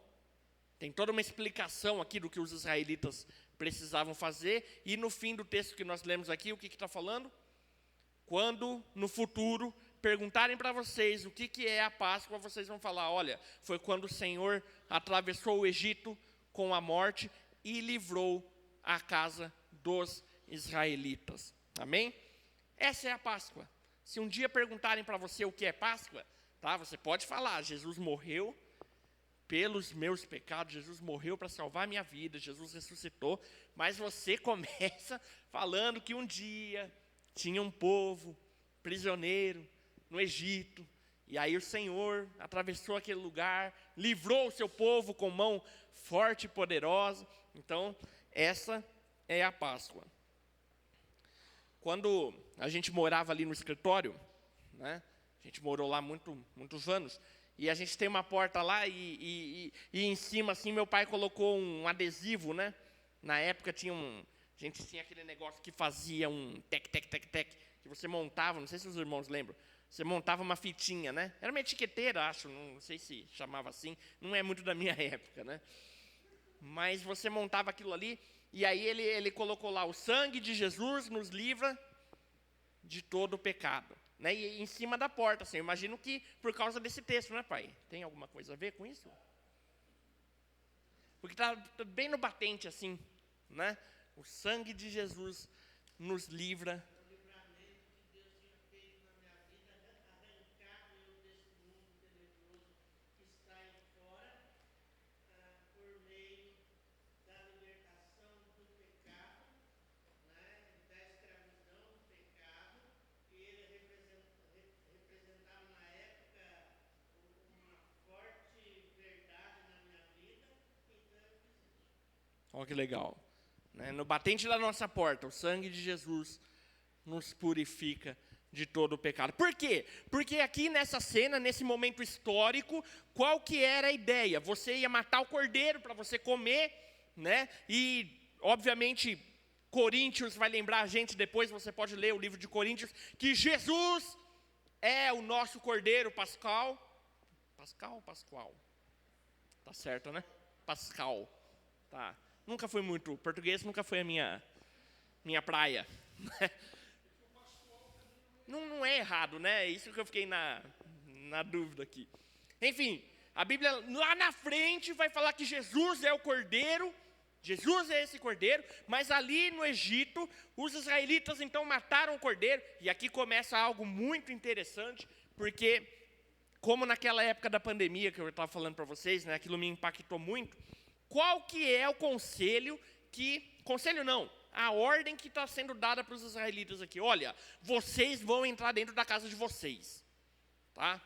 tem toda uma explicação aqui do que os israelitas precisavam fazer, e no fim do texto que nós lemos aqui, o que está falando? Quando, no futuro, perguntarem para vocês o que é a Páscoa, vocês vão falar: olha, foi quando o Senhor atravessou o Egito com a morte e livrou a casa dos israelitas. Amém? Essa é a Páscoa. Se um dia perguntarem para você o que é Páscoa, tá, você pode falar: Jesus morreu pelos meus pecados, Jesus morreu para salvar a minha vida, Jesus ressuscitou. Mas você começa falando que um dia tinha um povo prisioneiro no Egito, e aí o Senhor atravessou aquele lugar, livrou o seu povo com mão forte e poderosa. Então, essa é a Páscoa. Quando a gente morava ali no escritório, né, a gente morou lá muitos anos, e a gente tem uma porta lá, e em cima, assim, meu pai colocou um adesivo, né? Na época a gente tinha aquele negócio que fazia um tec, que você montava, não sei se os irmãos lembram, você montava uma fitinha, né? Era uma etiqueteira, acho, não sei se chamava assim, não é muito da minha época, né? mas você montava aquilo ali, e aí ele colocou lá: o sangue de Jesus nos livra de todo o pecado. Né? E em cima da porta, assim, eu imagino que por causa desse texto, né, pai? Tem alguma coisa a ver com isso? Porque está bem no batente, assim, né? O sangue de Jesus nos livra. Olha que legal. Né? No batente da nossa porta, o sangue de Jesus nos purifica de todo o pecado. Por quê? Porque aqui nessa cena, nesse momento histórico, qual que era a ideia? Você ia matar o cordeiro para você comer, né? E, obviamente, Coríntios vai lembrar a gente depois, você pode ler o livro de Coríntios, que Jesus é o nosso cordeiro pascal. Pascal? Tá certo, né? Pascal. Tá. Nunca foi muito, português nunca foi a minha praia. Não é errado, né? É isso que eu fiquei na dúvida aqui. Enfim, a Bíblia lá na frente vai falar que Jesus é o cordeiro, Jesus é esse cordeiro, mas ali no Egito, os israelitas então mataram o cordeiro, e aqui começa algo muito interessante, porque como naquela época da pandemia que eu estava falando para vocês, né, aquilo me impactou muito. Qual que é o conselho não, a ordem que está sendo dada para os israelitas aqui? Olha, vocês vão entrar dentro da casa de vocês, tá?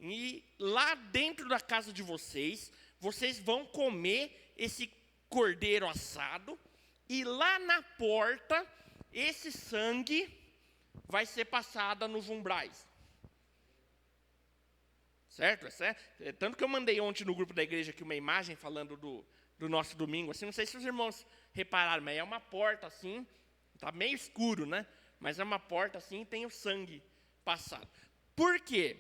E lá dentro da casa de vocês, vocês vão comer esse cordeiro assado, e lá na porta, esse sangue vai ser passado nos umbrais. Certo? Tanto que eu mandei ontem no grupo da igreja aqui uma imagem falando do nosso domingo, assim, não sei se os irmãos repararam, mas é uma porta assim, está meio escuro, né? Mas é uma porta assim e tem o sangue passado. Por quê?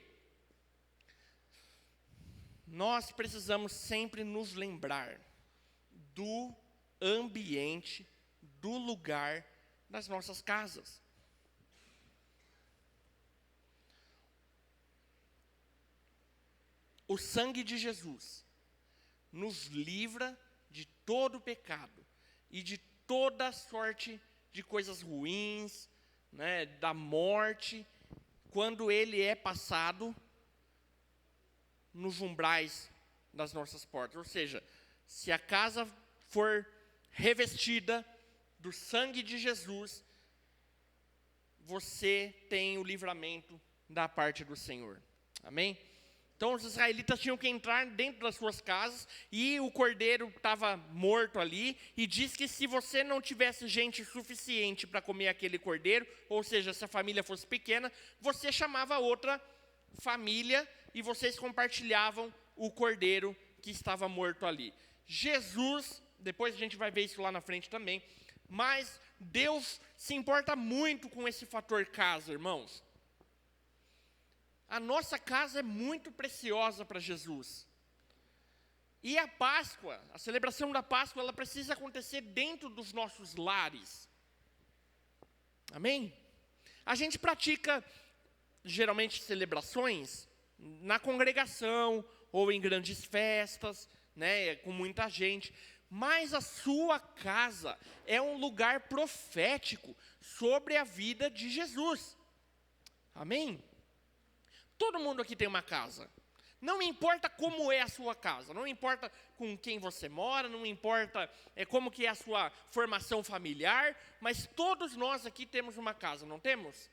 Nós precisamos sempre nos lembrar do ambiente, do lugar das nossas casas. O sangue de Jesus nos livra de todo o pecado e de toda sorte de coisas ruins, né, da morte, quando ele é passado nos umbrais das nossas portas. Ou seja, se a casa for revestida do sangue de Jesus, você tem o livramento da parte do Senhor. Amém? Então os israelitas tinham que entrar dentro das suas casas, e o cordeiro estava morto ali, e diz que se você não tivesse gente suficiente para comer aquele cordeiro, ou seja, se a família fosse pequena, você chamava outra família e vocês compartilhavam o cordeiro que estava morto ali. Jesus, depois a gente vai ver isso lá na frente também, mas Deus se importa muito com esse fator casa, irmãos. A nossa casa é muito preciosa para Jesus. E a Páscoa, a celebração da Páscoa, ela precisa acontecer dentro dos nossos lares. Amém? A gente pratica, geralmente, celebrações na congregação, ou em grandes festas, né, com muita gente. Mas a sua casa é um lugar profético sobre a vida de Jesus. Amém? Todo mundo aqui tem uma casa. Não importa como é a sua casa, não importa com quem você mora, não importa como que é a sua formação familiar, mas todos nós aqui temos uma casa, não temos?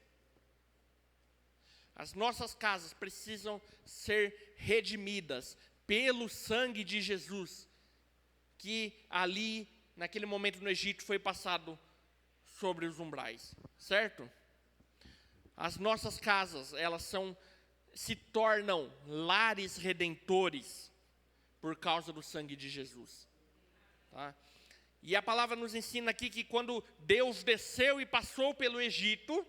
As nossas casas precisam ser redimidas pelo sangue de Jesus, que ali, naquele momento no Egito, foi passado sobre os umbrais, certo? As nossas casas, elas se tornam lares redentores por causa do sangue de Jesus. Tá? E a palavra nos ensina aqui que quando Deus desceu e passou pelo Egito,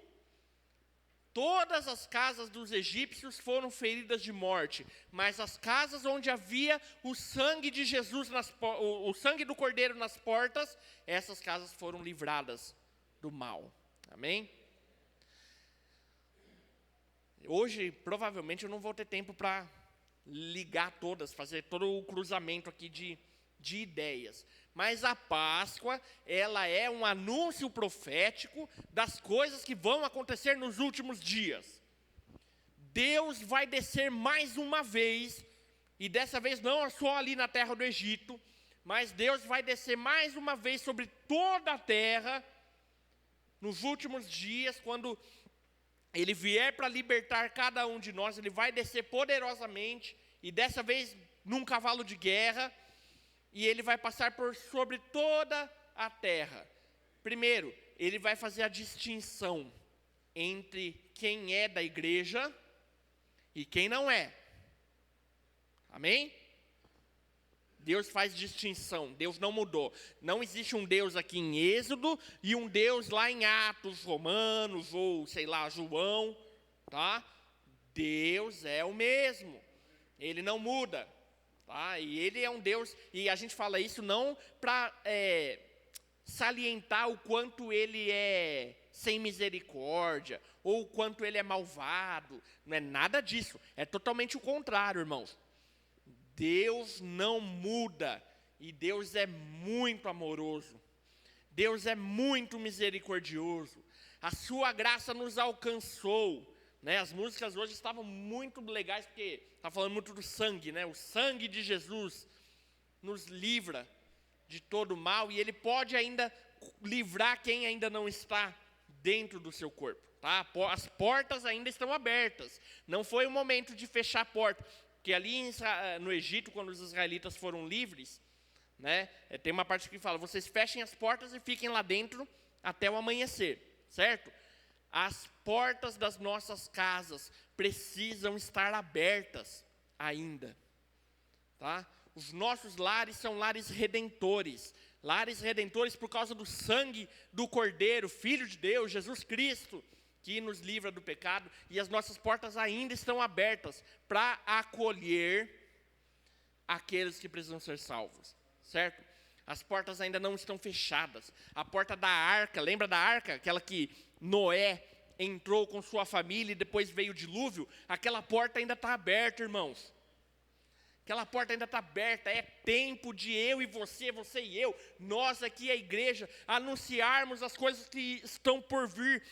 Todas as casas dos egípcios foram feridas de morte, mas as casas onde havia o sangue de Jesus, o sangue do Cordeiro nas portas, essas casas foram livradas do mal. Amém? Hoje, provavelmente, eu não vou ter tempo para ligar todas, fazer todo o cruzamento aqui de ideias. Mas a Páscoa, ela é um anúncio profético das coisas que vão acontecer nos últimos dias. Deus vai descer mais uma vez, e dessa vez não só ali na terra do Egito, mas Deus vai descer mais uma vez sobre toda a terra, nos últimos dias, quando Ele vier para libertar cada um de nós, Ele vai descer poderosamente, e dessa vez num cavalo de guerra, e Ele vai passar por sobre toda a terra. Primeiro, Ele vai fazer a distinção entre quem é da igreja e quem não é. Amém? Deus faz distinção, Deus não mudou. Não existe um Deus aqui em Êxodo e um Deus lá em Atos, Romanos ou, sei lá, João, tá? Deus é o mesmo, Ele não muda, tá? E Ele é um Deus, e a gente fala isso não para salientar o quanto Ele é sem misericórdia, ou o quanto Ele é malvado, não é nada disso, é totalmente o contrário, irmãos. Deus não muda, e Deus é muito amoroso, Deus é muito misericordioso, a sua graça nos alcançou, né? As músicas hoje estavam muito legais, porque está falando muito do sangue, né? O sangue de Jesus nos livra de todo mal, e Ele pode ainda livrar quem ainda não está dentro do seu corpo, tá? As portas ainda estão abertas, não foi o momento de fechar a porta. Porque ali no Egito, quando os israelitas foram livres, né, tem uma parte que fala, vocês fechem as portas e fiquem lá dentro até o amanhecer, certo? As portas das nossas casas precisam estar abertas ainda, tá? Os nossos lares são lares redentores por causa do sangue do Cordeiro, Filho de Deus, Jesus Cristo, que nos livra do pecado, e as nossas portas ainda estão abertas para acolher aqueles que precisam ser salvos, certo? As portas ainda não estão fechadas. A porta da arca, lembra da arca? Aquela que Noé entrou com sua família e depois veio o dilúvio? Aquela porta ainda está aberta, irmãos. Aquela porta ainda está aberta, é tempo de eu e você e eu, nós aqui, a igreja, anunciarmos as coisas que estão por vir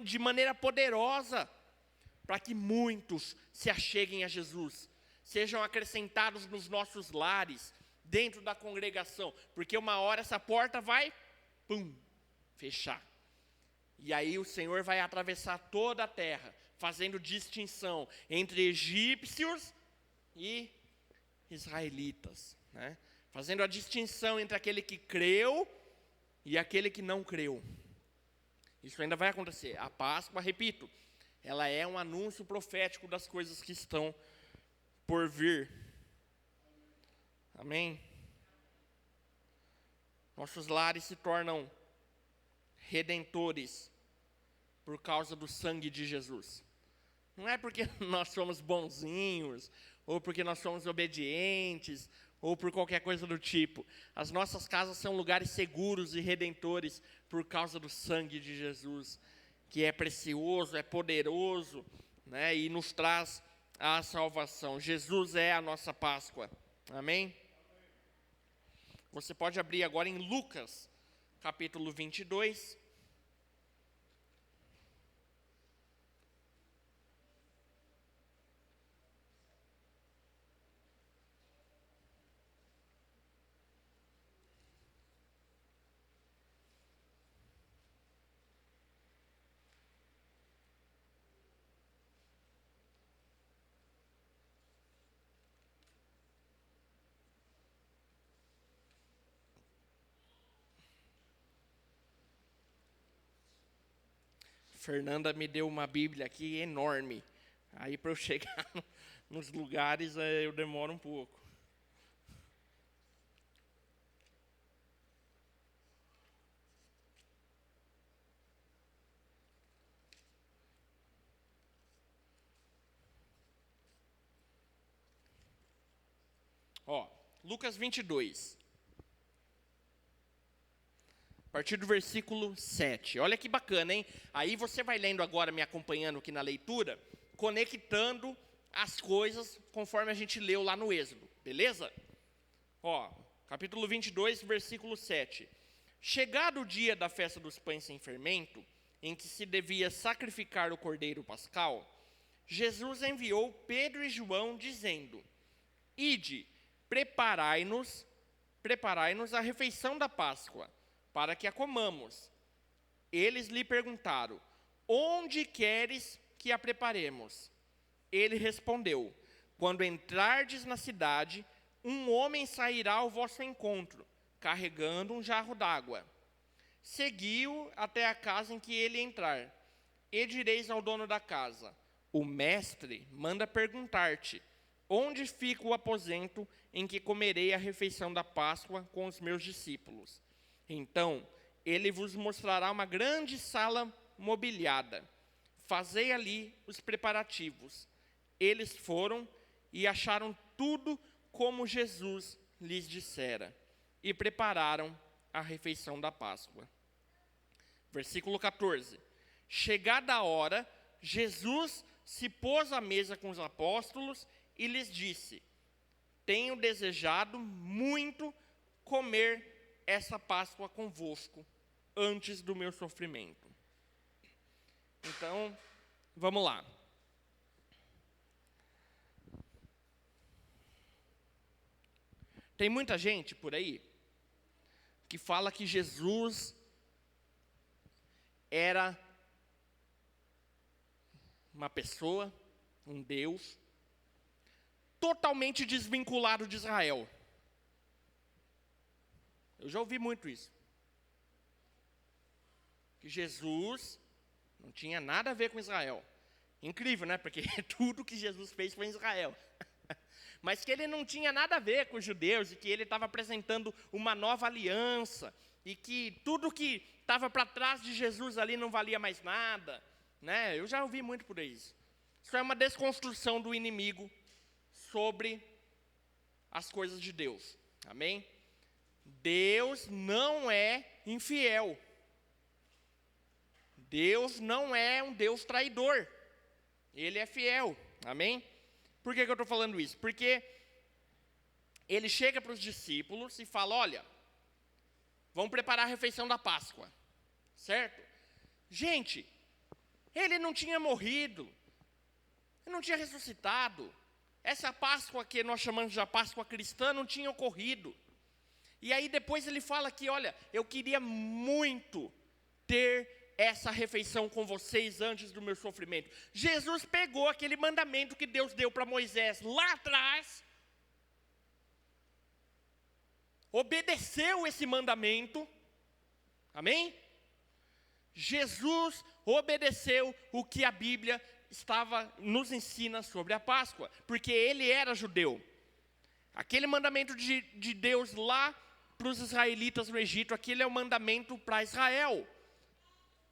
de maneira poderosa, para que muitos se acheguem a Jesus, sejam acrescentados nos nossos lares, dentro da congregação, porque uma hora essa porta vai, fechar. E aí o Senhor vai atravessar toda a terra, fazendo distinção entre egípcios e israelitas, né? Fazendo a distinção entre aquele que creu e aquele que não creu. Isso ainda vai acontecer. A Páscoa, repito, ela é um anúncio profético das coisas que estão por vir. Amém? Nossos lares se tornam redentores por causa do sangue de Jesus. Não é porque nós somos bonzinhos, ou porque nós somos obedientes, ou por qualquer coisa do tipo. As nossas casas são lugares seguros e redentores por causa do sangue de Jesus, que é precioso, é poderoso, né, e nos traz a salvação. Jesus é a nossa Páscoa. Amém? Você pode abrir agora em Lucas, capítulo 22. Fernanda me deu uma Bíblia aqui enorme. Aí para eu chegar nos lugares eu demoro um pouco. Ó, Lucas 22. A partir do versículo 7. Olha que bacana, hein? Aí você vai lendo agora, me acompanhando aqui na leitura, conectando as coisas conforme a gente leu lá no Êxodo, beleza? Ó, capítulo 22, versículo 7. Chegado o dia da festa dos pães sem fermento, em que se devia sacrificar o cordeiro pascal, Jesus enviou Pedro e João, dizendo: Ide, preparai-nos a refeição da Páscoa, para que a comamos. Eles lhe perguntaram: Onde queres que a preparemos? Ele respondeu: Quando entrardes na cidade, um homem sairá ao vosso encontro, carregando um jarro d'água. Segui-o até a casa em que ele entrar, e direis ao dono da casa: O mestre manda perguntar-te: Onde fica o aposento em que comerei a refeição da Páscoa com os meus discípulos? Então, ele vos mostrará uma grande sala mobiliada. Fazei ali os preparativos. Eles foram e acharam tudo como Jesus lhes dissera, e prepararam a refeição da Páscoa. Versículo 14. Chegada a hora, Jesus se pôs à mesa com os apóstolos e lhes disse: Tenho desejado muito comer essa Páscoa convosco, antes do meu sofrimento. Então, vamos lá. Tem muita gente por aí que fala que Jesus era uma pessoa, um Deus, totalmente desvinculado de Israel. Eu já ouvi muito isso. Que Jesus não tinha nada a ver com Israel. Incrível, né? Porque tudo que Jesus fez foi em Israel. Mas que ele não tinha nada a ver com os judeus, e que ele estava apresentando uma nova aliança, e que tudo que estava para trás de Jesus ali não valia mais nada, né? Eu já ouvi muito por isso. Isso é uma desconstrução do inimigo sobre as coisas de Deus, amém? Deus não é infiel. Deus não é um Deus traidor. Ele é fiel, amém? Por que eu estou falando isso? Porque ele chega para os discípulos e fala: olha, vamos preparar a refeição da Páscoa, certo? Gente, ele não tinha morrido, ele não tinha ressuscitado. Essa Páscoa que nós chamamos de Páscoa cristã não tinha ocorrido. E aí depois ele fala que, olha, eu queria muito ter essa refeição com vocês antes do meu sofrimento. Jesus pegou aquele mandamento que Deus deu para Moisés lá atrás, obedeceu esse mandamento, amém? Jesus obedeceu o que a Bíblia nos ensina sobre a Páscoa, porque ele era judeu. Aquele mandamento de Deus lá para os israelitas no Egito, aquele é o mandamento para Israel.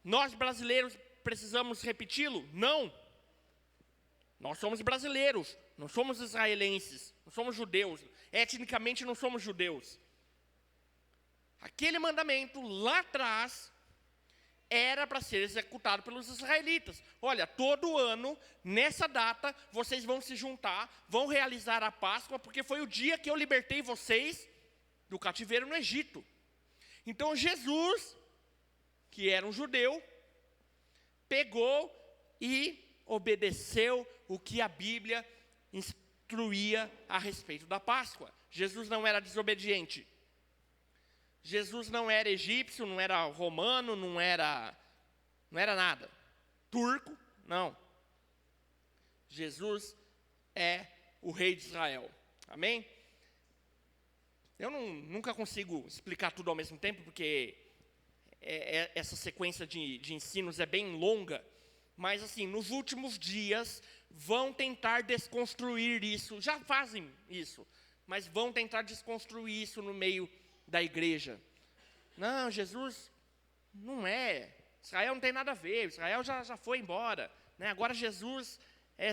Nós brasileiros precisamos repeti-lo? Não. Nós somos brasileiros, não somos israelenses, não somos judeus. Etnicamente não somos judeus. Aquele mandamento lá atrás era para ser executado pelos israelitas. Olha, todo ano, nessa data, vocês vão se juntar, vão realizar a Páscoa, porque foi o dia que eu libertei vocês do cativeiro no Egito. Então Jesus, que era um judeu, pegou e obedeceu o que a Bíblia instruía a respeito da Páscoa. Jesus não era desobediente. Jesus não era egípcio, não era romano, não era nada. Turco, não. Jesus é o rei de Israel. Amém? Eu nunca consigo explicar tudo ao mesmo tempo, porque essa sequência de ensinos é bem longa, mas assim, nos últimos dias vão tentar desconstruir isso, já fazem isso, mas vão tentar desconstruir isso no meio da igreja. Não, Jesus não é, Israel não tem nada a ver, Israel já foi embora, né? Agora Jesus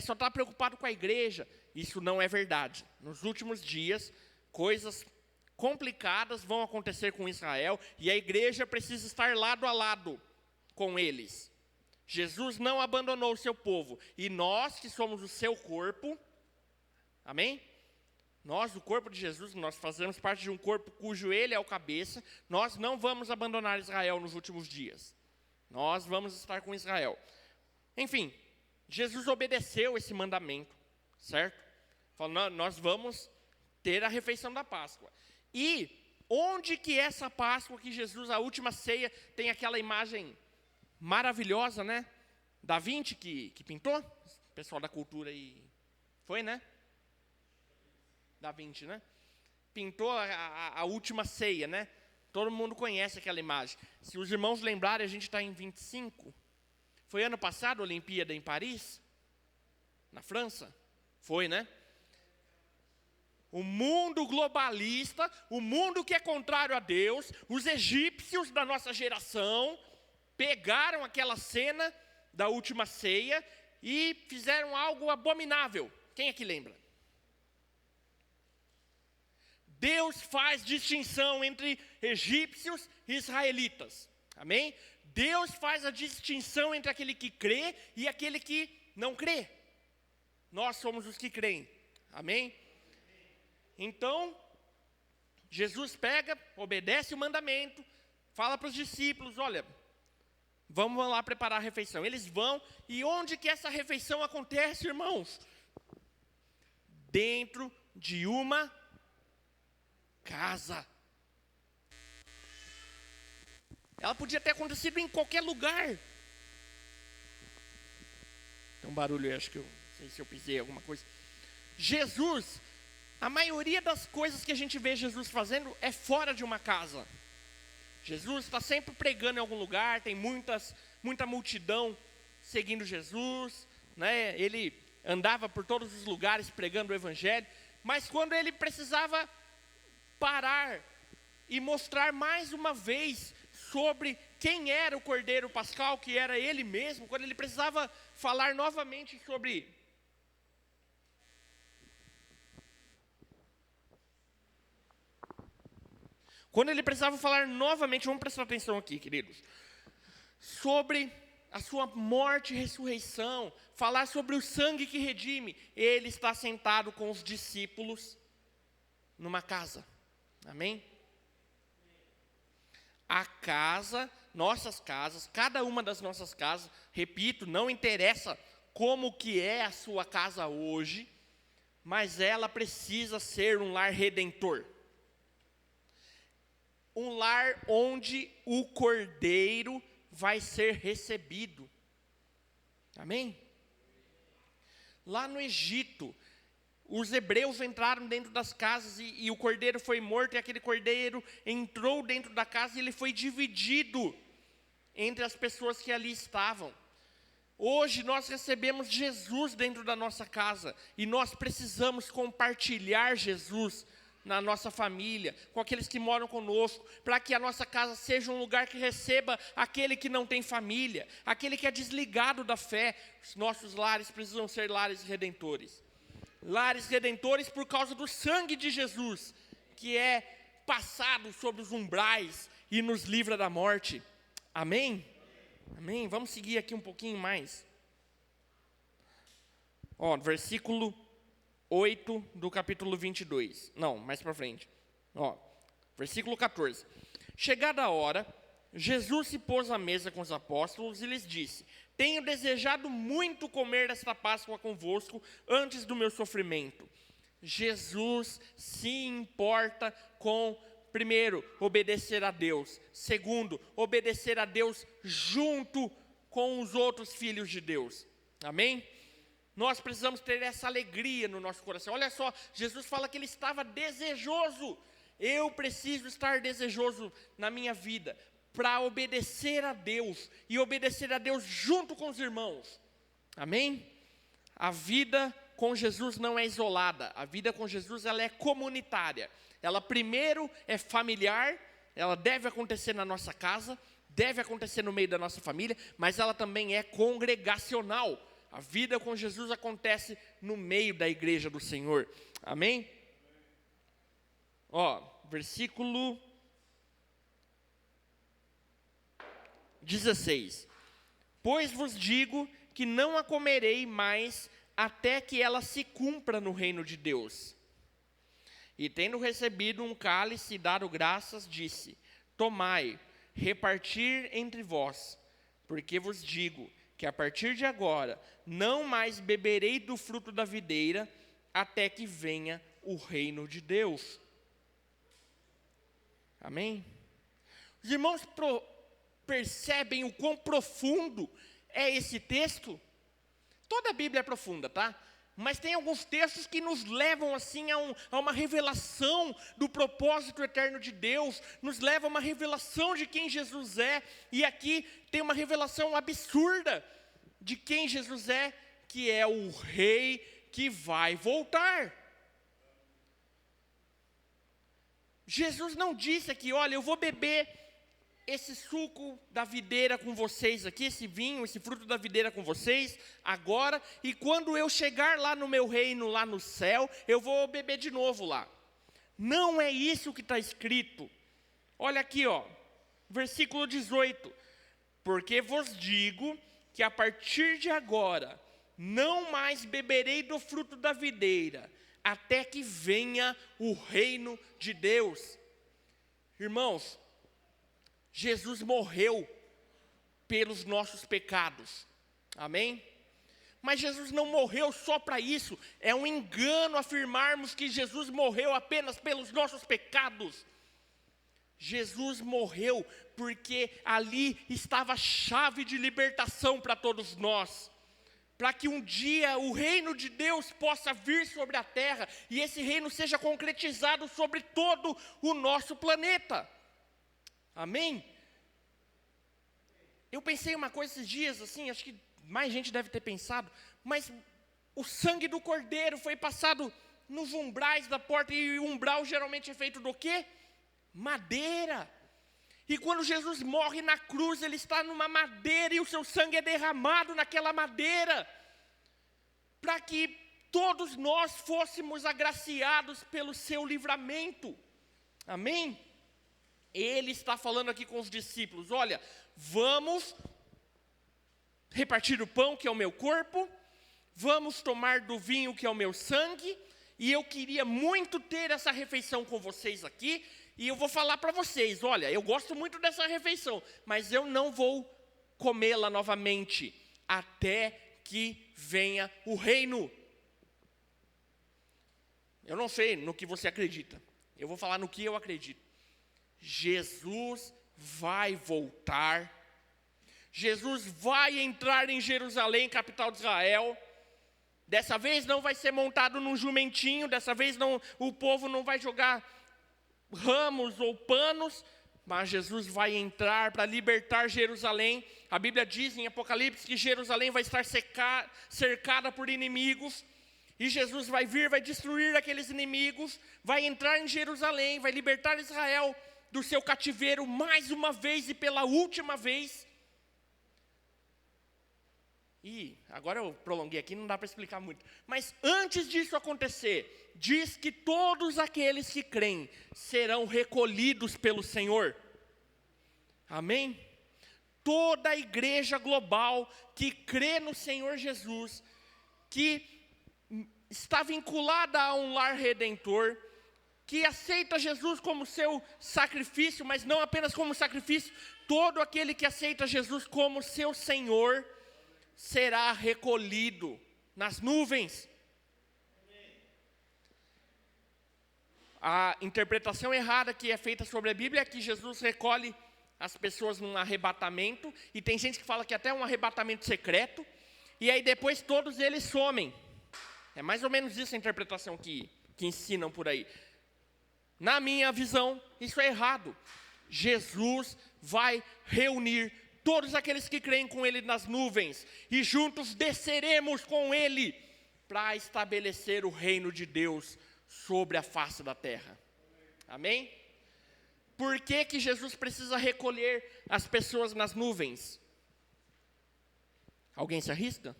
só está preocupado com a igreja. Isso não é verdade. Nos últimos dias Coisas complicadas vão acontecer com Israel e a igreja precisa estar lado a lado com eles. Jesus não abandonou o seu povo e nós que somos o seu corpo, amém? Nós, o corpo de Jesus, nós fazemos parte de um corpo cujo ele é o cabeça, nós não vamos abandonar Israel nos últimos dias. Nós vamos estar com Israel. Enfim, Jesus obedeceu esse mandamento, certo? Falou, nós vamos ter a refeição da Páscoa. E onde que essa Páscoa que Jesus, a última ceia, tem aquela imagem maravilhosa, né? Da Vinci que pintou? O pessoal da cultura aí. Foi, né? Da Vinci, né? Pintou a última ceia, né? Todo mundo conhece aquela imagem. Se os irmãos lembrarem, a gente está em 25. Foi ano passado a Olimpíada em Paris? Na França? Foi, né? O mundo globalista, o mundo que é contrário a Deus, os egípcios da nossa geração, pegaram aquela cena da última ceia e fizeram algo abominável. Quem é que lembra? Deus faz distinção entre egípcios e israelitas. Amém? Deus faz a distinção entre aquele que crê e aquele que não crê. Nós somos os que creem. Amém? Então, Jesus pega, obedece o mandamento, fala para os discípulos, olha, vamos lá preparar a refeição. Eles vão, e onde que essa refeição acontece, irmãos? Dentro de uma casa. Ela podia ter acontecido em qualquer lugar. Tem um barulho aí, acho que eu não sei se eu pisei alguma coisa. Jesus, a maioria das coisas que a gente vê Jesus fazendo é fora de uma casa. Jesus está sempre pregando em algum lugar, tem muita multidão seguindo Jesus, né? Ele andava por todos os lugares pregando o evangelho, mas quando ele precisava parar e mostrar mais uma vez sobre quem era o Cordeiro Pascal, que era ele mesmo, quando ele precisava falar novamente sobre vamos prestar atenção aqui, queridos, sobre a sua morte e ressurreição, falar sobre o sangue que redime, ele está sentado com os discípulos numa casa, amém? A casa, nossas casas, cada uma das nossas casas, repito, não interessa como que é a sua casa hoje, mas ela precisa ser um lar redentor. Um lar onde o Cordeiro vai ser recebido. Amém? Lá no Egito, os hebreus entraram dentro das casas e o cordeiro foi morto, e aquele cordeiro entrou dentro da casa e ele foi dividido entre as pessoas que ali estavam. Hoje nós recebemos Jesus dentro da nossa casa e nós precisamos compartilhar Jesus na nossa família, com aqueles que moram conosco, para que a nossa casa seja um lugar que receba aquele que não tem família, aquele que é desligado da fé. Os nossos lares precisam ser lares redentores. Lares redentores por causa do sangue de Jesus, que é passado sobre os umbrais e nos livra da morte. Amém? Amém? Vamos seguir aqui um pouquinho mais. Ó, versículo 8 do capítulo 22. Não, mais para frente. Ó, versículo 14. Chegada a hora, Jesus se pôs à mesa com os apóstolos e lhes disse: tenho desejado muito comer esta Páscoa convosco antes do meu sofrimento. Jesus se importa com, primeiro, obedecer a Deus. Segundo, obedecer a Deus junto com os outros filhos de Deus. Amém? Nós precisamos ter essa alegria no nosso coração. Olha só, Jesus fala que ele estava desejoso. Eu preciso estar desejoso na minha vida para obedecer a Deus e obedecer a Deus junto com os irmãos. Amém? A vida com Jesus não é isolada. A vida com Jesus, ela é comunitária. Ela primeiro é familiar, ela deve acontecer na nossa casa, deve acontecer no meio da nossa família, mas ela também é congregacional. A vida com Jesus acontece no meio da igreja do Senhor. Amém? Versículo 16. Pois vos digo que não a comerei mais até que ela se cumpra no reino de Deus. E tendo recebido um cálice e dado graças, disse: tomai, repartir entre vós, porque vos digo que a partir de agora não mais beberei do fruto da videira, até que venha o reino de Deus. Amém? Os irmãos percebem o quão profundo é esse texto? Toda a Bíblia é profunda, tá? Mas tem alguns textos que nos levam assim a uma revelação do propósito eterno de Deus, nos leva a uma revelação de quem Jesus é, e aqui tem uma revelação absurda de quem Jesus é, que é o rei que vai voltar. Jesus não disse aqui: olha, eu vou beber esse suco da videira com vocês aqui, esse vinho, esse fruto da videira com vocês agora, e quando eu chegar lá no meu reino, lá no céu, eu vou beber de novo lá. Não é isso que está escrito. Olha aqui, versículo 18. Porque vos digo que a partir de agora não mais beberei do fruto da videira, até que venha o reino de Deus. Irmãos, Jesus morreu pelos nossos pecados, amém? Mas Jesus não morreu só para isso. É um engano afirmarmos que Jesus morreu apenas pelos nossos pecados. Jesus morreu porque ali estava a chave de libertação para todos nós, para que um dia o reino de Deus possa vir sobre a terra, e esse reino seja concretizado sobre todo o nosso planeta. Amém? Eu pensei uma coisa esses dias, assim, acho que mais gente deve ter pensado, mas o sangue do cordeiro foi passado nos umbrais da porta, e o umbral geralmente é feito do quê? Madeira. E quando Jesus morre na cruz, ele está numa madeira, e o seu sangue é derramado naquela madeira, para que todos nós fôssemos agraciados pelo seu livramento. Amém? Ele está falando aqui com os discípulos: olha, vamos repartir o pão, que é o meu corpo, vamos tomar do vinho, que é o meu sangue, e eu queria muito ter essa refeição com vocês aqui, e eu vou falar para vocês: olha, eu gosto muito dessa refeição, mas eu não vou comê-la novamente, até que venha o reino. Eu não sei no que você acredita, eu vou falar no que eu acredito. Jesus vai voltar, Jesus vai entrar em Jerusalém, capital de Israel. Dessa vez não vai ser montado num jumentinho, dessa vez não, o povo não vai jogar ramos ou panos, mas Jesus vai entrar para libertar Jerusalém. A Bíblia diz em Apocalipse que Jerusalém vai estar cercada por inimigos, e Jesus vai vir, vai destruir aqueles inimigos, vai entrar em Jerusalém, vai libertar Israel do seu cativeiro mais uma vez e pela última vez. E agora eu prolonguei aqui, não dá para explicar muito. Mas antes disso acontecer, diz que todos aqueles que creem serão recolhidos pelo Senhor. Amém? Toda a igreja global que crê no Senhor Jesus, que está vinculada a um lar redentor, que aceita Jesus como seu sacrifício, mas não apenas como sacrifício, todo aquele que aceita Jesus como seu Senhor, será recolhido nas nuvens. A interpretação errada que é feita sobre a Bíblia é que Jesus recolhe as pessoas num arrebatamento, e tem gente que fala que até é um arrebatamento secreto, e aí depois todos eles somem. É mais ou menos isso a interpretação que ensinam por aí. Na minha visão, isso é errado. Jesus vai reunir todos aqueles que creem com Ele nas nuvens, e juntos desceremos com Ele para estabelecer o reino de Deus sobre a face da terra. Amém? Por que Jesus precisa recolher as pessoas nas nuvens? Alguém se arrisca?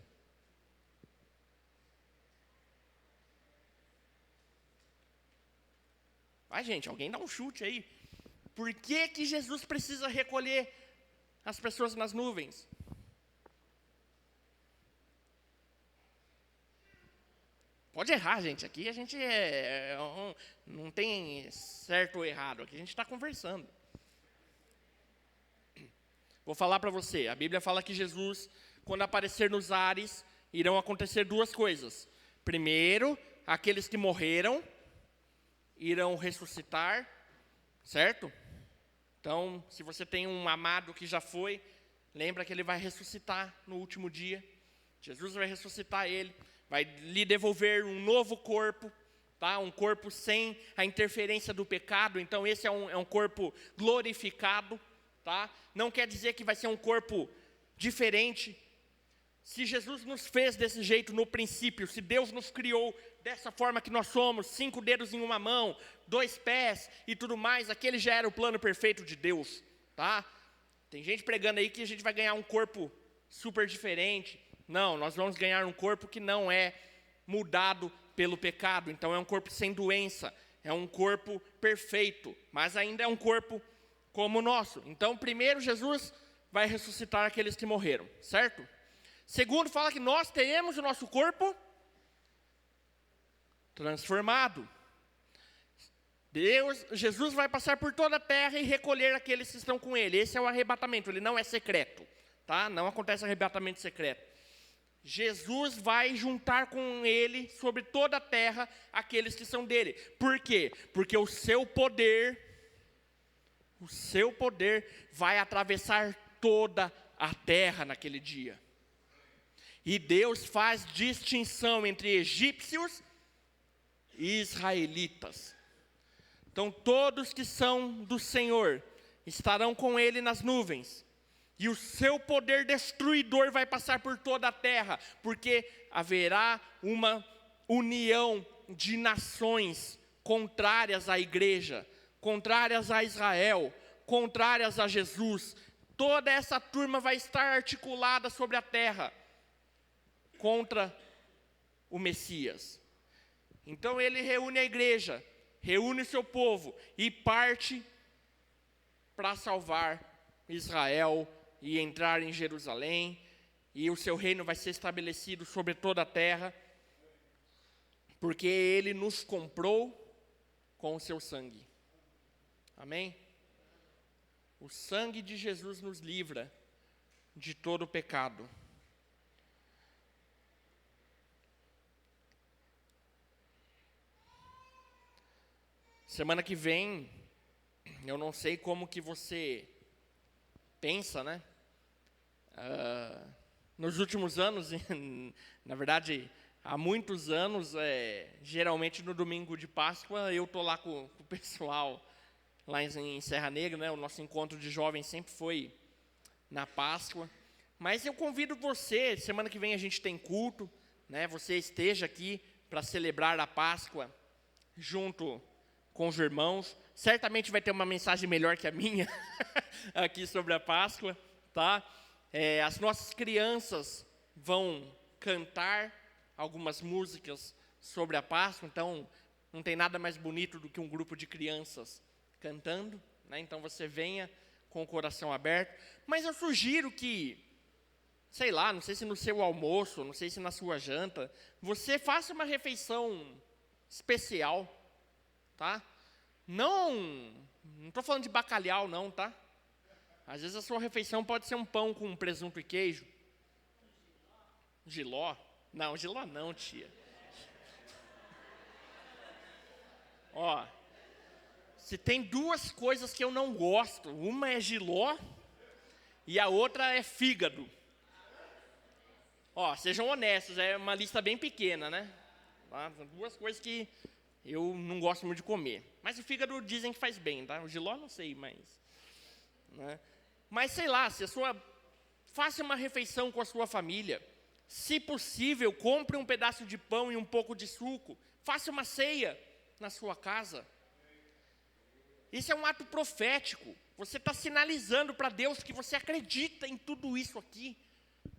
Vai, gente, alguém dá um chute aí. Por que que Jesus precisa recolher as pessoas nas nuvens? Pode errar, gente. Aqui a gente não tem certo ou errado. Aqui a gente está conversando. Vou falar para você. A Bíblia fala que Jesus, quando aparecer nos ares, irão acontecer duas coisas. Primeiro, aqueles que morreram irão ressuscitar, certo? Então, se você tem um amado que já foi, lembra que ele vai ressuscitar no último dia. Jesus vai ressuscitar ele, vai lhe devolver um novo corpo, tá? Um corpo sem a interferência do pecado. Então, esse é um corpo glorificado, tá? Não quer dizer que vai ser um corpo diferente. Se Jesus nos fez desse jeito no princípio, se Deus nos criou dessa forma que nós somos, 5 dedos em uma mão, 2 pés e tudo mais, aquele já era o plano perfeito de Deus, tá? Tem gente pregando aí que a gente vai ganhar um corpo super diferente. Não, nós vamos ganhar um corpo que não é mudado pelo pecado. Então é um corpo sem doença, é um corpo perfeito, mas ainda é um corpo como o nosso. Então primeiro Jesus vai ressuscitar aqueles que morreram, certo? Segundo, fala que nós teremos o nosso corpo transformado. Jesus vai passar por toda a terra e recolher aqueles que estão com ele. Esse é o arrebatamento, ele não é secreto, tá? Não acontece arrebatamento secreto. Jesus vai juntar com ele sobre toda a terra aqueles que são dele. Por quê? Porque o seu poder vai atravessar toda a terra naquele dia. E Deus faz distinção entre egípcios e israelitas. Então todos que são do Senhor estarão com ele nas nuvens. E o seu poder destruidor vai passar por toda a terra, porque haverá uma união de nações contrárias à igreja, contrárias a Israel, contrárias a Jesus. Toda essa turma vai estar articulada sobre a terra contra o Messias. Então ele reúne a igreja, reúne o seu povo e parte para salvar Israel e entrar em Jerusalém, e o seu reino vai ser estabelecido sobre toda a terra, porque ele nos comprou com o seu sangue. Amém? O sangue de Jesus nos livra de todo o pecado. Semana que vem, eu não sei como que você pensa, né? Nos últimos anos, na verdade, há muitos anos, geralmente no domingo de Páscoa, eu estou lá com o pessoal, lá em Serra Negra, né? O nosso encontro de jovens sempre foi na Páscoa. Mas eu convido você, semana que vem a gente tem culto, né? Você esteja aqui para celebrar a Páscoa junto com os irmãos. Certamente vai ter uma mensagem melhor que a minha aqui sobre a Páscoa, tá? As nossas crianças vão cantar algumas músicas sobre a Páscoa, então não tem nada mais bonito do que um grupo de crianças cantando, né? Então você venha com o coração aberto. Mas eu sugiro que, sei lá, não sei se no seu almoço, não sei se na sua janta, você faça uma refeição especial, tá? Não estou falando de bacalhau não, tá? Às vezes a sua refeição pode ser um pão com presunto e queijo. Jiló? Não, jiló não, tia. Ó, se tem duas coisas que eu não gosto, uma é jiló e a outra é fígado. Ó, sejam honestos, é uma lista bem pequena, né? Duas coisas que eu não gosto muito de comer. Mas o fígado dizem que faz bem, tá? O jiló não sei, né? Mas sei lá, faça uma refeição com a sua família. Se possível, compre um pedaço de pão e um pouco de suco. Faça uma ceia na sua casa. Isso é um ato profético. Você está sinalizando para Deus que você acredita em tudo isso aqui.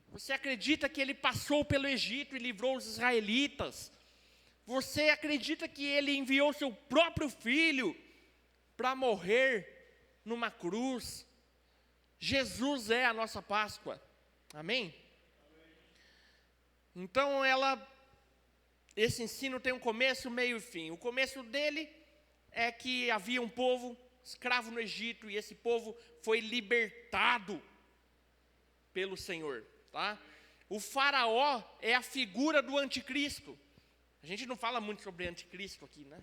Você acredita que Ele passou pelo Egito e livrou os israelitas. Você acredita que Ele enviou seu próprio Filho para morrer numa cruz. Jesus é a nossa Páscoa. Amém? Então esse ensino tem um começo, meio e fim. O começo dele é que havia um povo escravo no Egito e esse povo foi libertado pelo Senhor, tá? O faraó é a figura do anticristo. A gente não fala muito sobre anticristo aqui, né?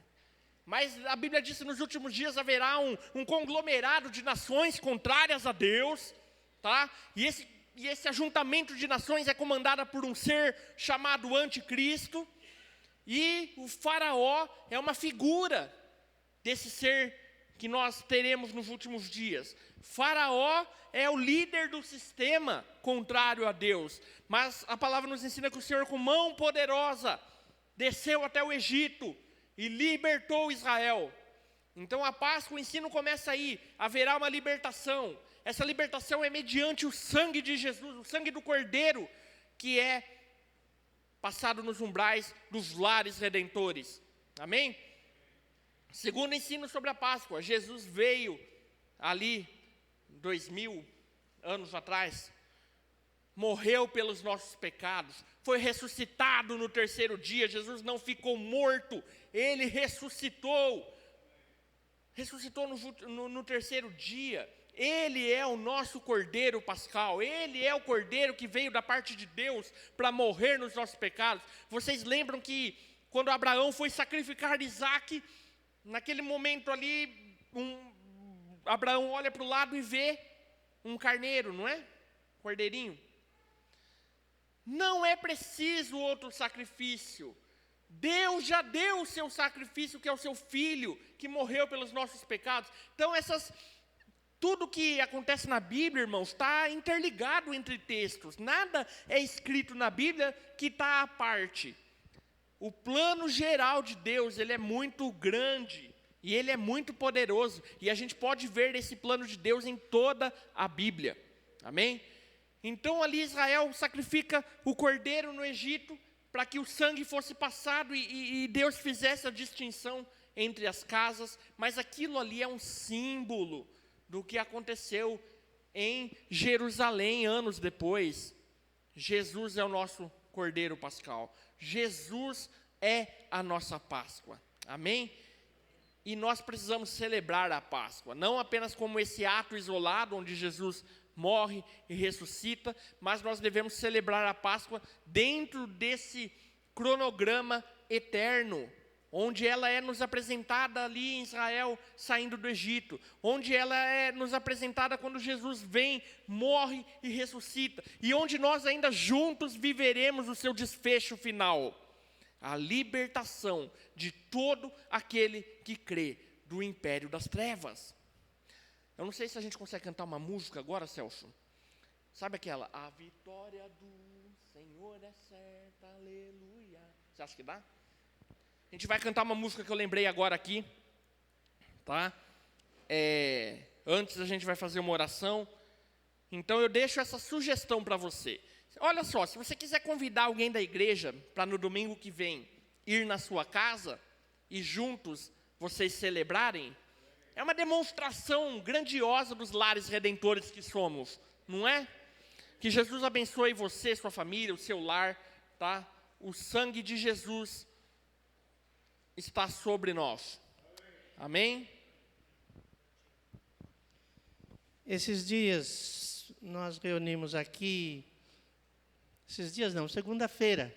Mas a Bíblia diz que nos últimos dias haverá um conglomerado de nações contrárias a Deus, tá? E esse ajuntamento de nações é comandado por um ser chamado anticristo. E o faraó é uma figura desse ser que nós teremos nos últimos dias. Faraó é o líder do sistema contrário a Deus. Mas a palavra nos ensina que o Senhor, com mão poderosa, desceu até o Egito e libertou Israel. Então a Páscoa, o ensino começa aí. Haverá uma libertação. Essa libertação é mediante o sangue de Jesus, o sangue do Cordeiro, que é passado nos umbrais dos lares redentores. Amém? Segundo ensino sobre a Páscoa, Jesus veio ali 2000 anos atrás, morreu pelos nossos pecados, foi ressuscitado no terceiro dia. Jesus não ficou morto, ele ressuscitou no terceiro dia. Ele é o nosso Cordeiro Pascal, ele é o Cordeiro que veio da parte de Deus para morrer nos nossos pecados. Vocês lembram que quando Abraão foi sacrificar Isaque, naquele momento ali, Abraão olha para o lado e vê um carneiro, não é? Cordeirinho. Não é preciso outro sacrifício. Deus já deu o seu sacrifício, que é o seu Filho, que morreu pelos nossos pecados. Então tudo que acontece na Bíblia, irmãos, está interligado entre textos. Nada é escrito na Bíblia que está à parte. O plano geral de Deus, ele é muito grande e ele é muito poderoso. E a gente pode ver esse plano de Deus em toda a Bíblia. Amém? Então ali Israel sacrifica o cordeiro no Egito para que o sangue fosse passado e Deus fizesse a distinção entre as casas. Mas aquilo ali é um símbolo do que aconteceu em Jerusalém anos depois. Jesus é o nosso Cordeiro Pascal. Jesus é a nossa Páscoa. Amém? E nós precisamos celebrar a Páscoa, não apenas como esse ato isolado, onde Jesus morre e ressuscita, mas nós devemos celebrar a Páscoa dentro desse cronograma eterno, onde ela é nos apresentada ali em Israel, saindo do Egito, onde ela é nos apresentada quando Jesus vem, morre e ressuscita, e onde nós ainda juntos viveremos o seu desfecho final, a libertação de todo aquele que crê do império das trevas. Eu não sei se a gente consegue cantar uma música agora, Celso. Sabe aquela? A vitória do Senhor é certa, aleluia. Você acha que dá? A gente vai cantar uma música que eu lembrei agora aqui, tá? Antes a gente vai fazer uma oração. Então eu deixo essa sugestão para você. Olha só, se você quiser convidar alguém da igreja para no domingo que vem ir na sua casa e juntos vocês celebrarem, é uma demonstração grandiosa dos lares redentores que somos, não é? Que Jesus abençoe você, sua família, o seu lar, tá? O sangue de Jesus está sobre nós. Amém? Esses dias nós reunimos aqui, segunda-feira,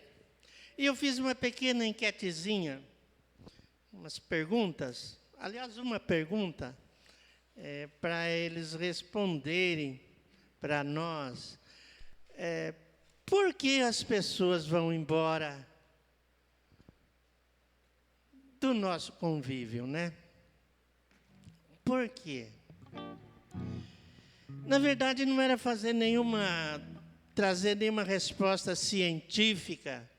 e eu fiz uma pequena enquetezinha, umas perguntas, aliás, uma pergunta, para eles responderem para nós, por que as pessoas vão embora do nosso convívio, né? Por quê? Na verdade, não era trazer nenhuma resposta científica,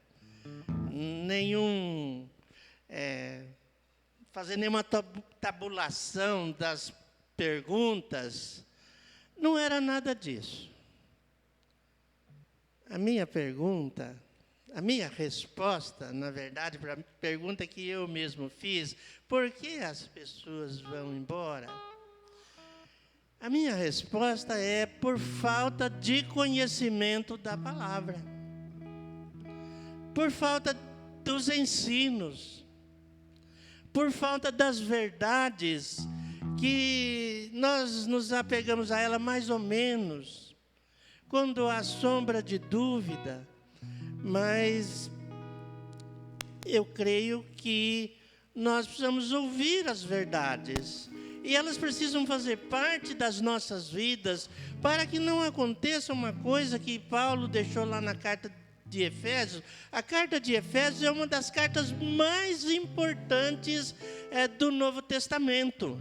fazer nenhuma tabulação das perguntas. Não era nada disso. A minha pergunta, A minha resposta, na verdade, para a pergunta que eu mesmo fiz, por que as pessoas vão embora? A minha resposta é por falta de conhecimento da palavra. Por falta dos ensinos. Por falta das verdades que nós nos apegamos a ela mais ou menos, quando há sombra de dúvida. Mas eu creio que nós precisamos ouvir as verdades. E elas precisam fazer parte das nossas vidas, para que não aconteça uma coisa que Paulo deixou lá na carta de Efésios. A carta de Efésios é uma das cartas mais importantes do Novo Testamento.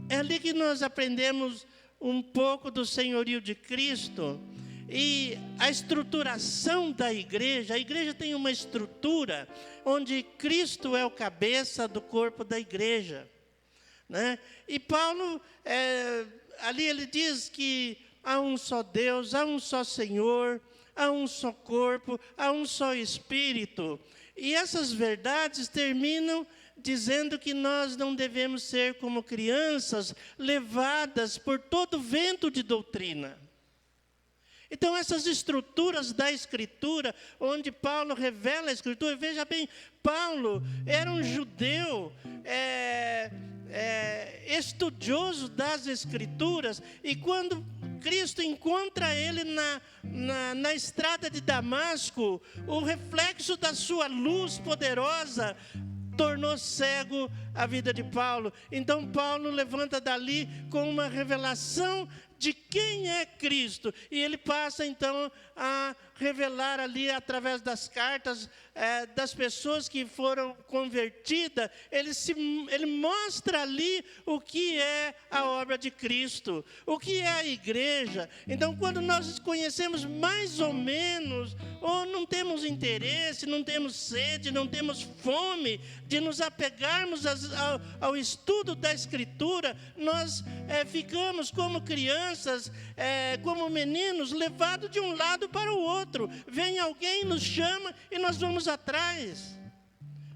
É ali que nós aprendemos um pouco do senhorio de Cristo e a estruturação da igreja. A igreja tem uma estrutura onde Cristo é o cabeça do corpo da igreja, né? E Paulo, ali ele diz que há um só Deus, há um só Senhor, há um só corpo, há um só Espírito. E essas verdades terminam dizendo que nós não devemos ser como crianças levadas por todo vento de doutrina. Então, essas estruturas da Escritura, onde Paulo revela a Escritura, veja bem, Paulo era um judeu estudioso das Escrituras, e quando Cristo encontra ele na estrada de Damasco, o reflexo da sua luz poderosa tornou cego a vida de Paulo. Então Paulo levanta dali com uma revelação de quem é Cristo, e ele passa então a revelar ali através das cartas das pessoas que foram convertidas. Ele mostra ali o que é a obra de Cristo, o que é a igreja. Então, quando nós conhecemos mais ou menos, ou não temos interesse, não temos sede, não temos fome de nos apegarmos ao estudo da Escritura, nós ficamos como crianças, como meninos, levados de um lado para o outro. Vem alguém, nos chama e nós vamos atrás.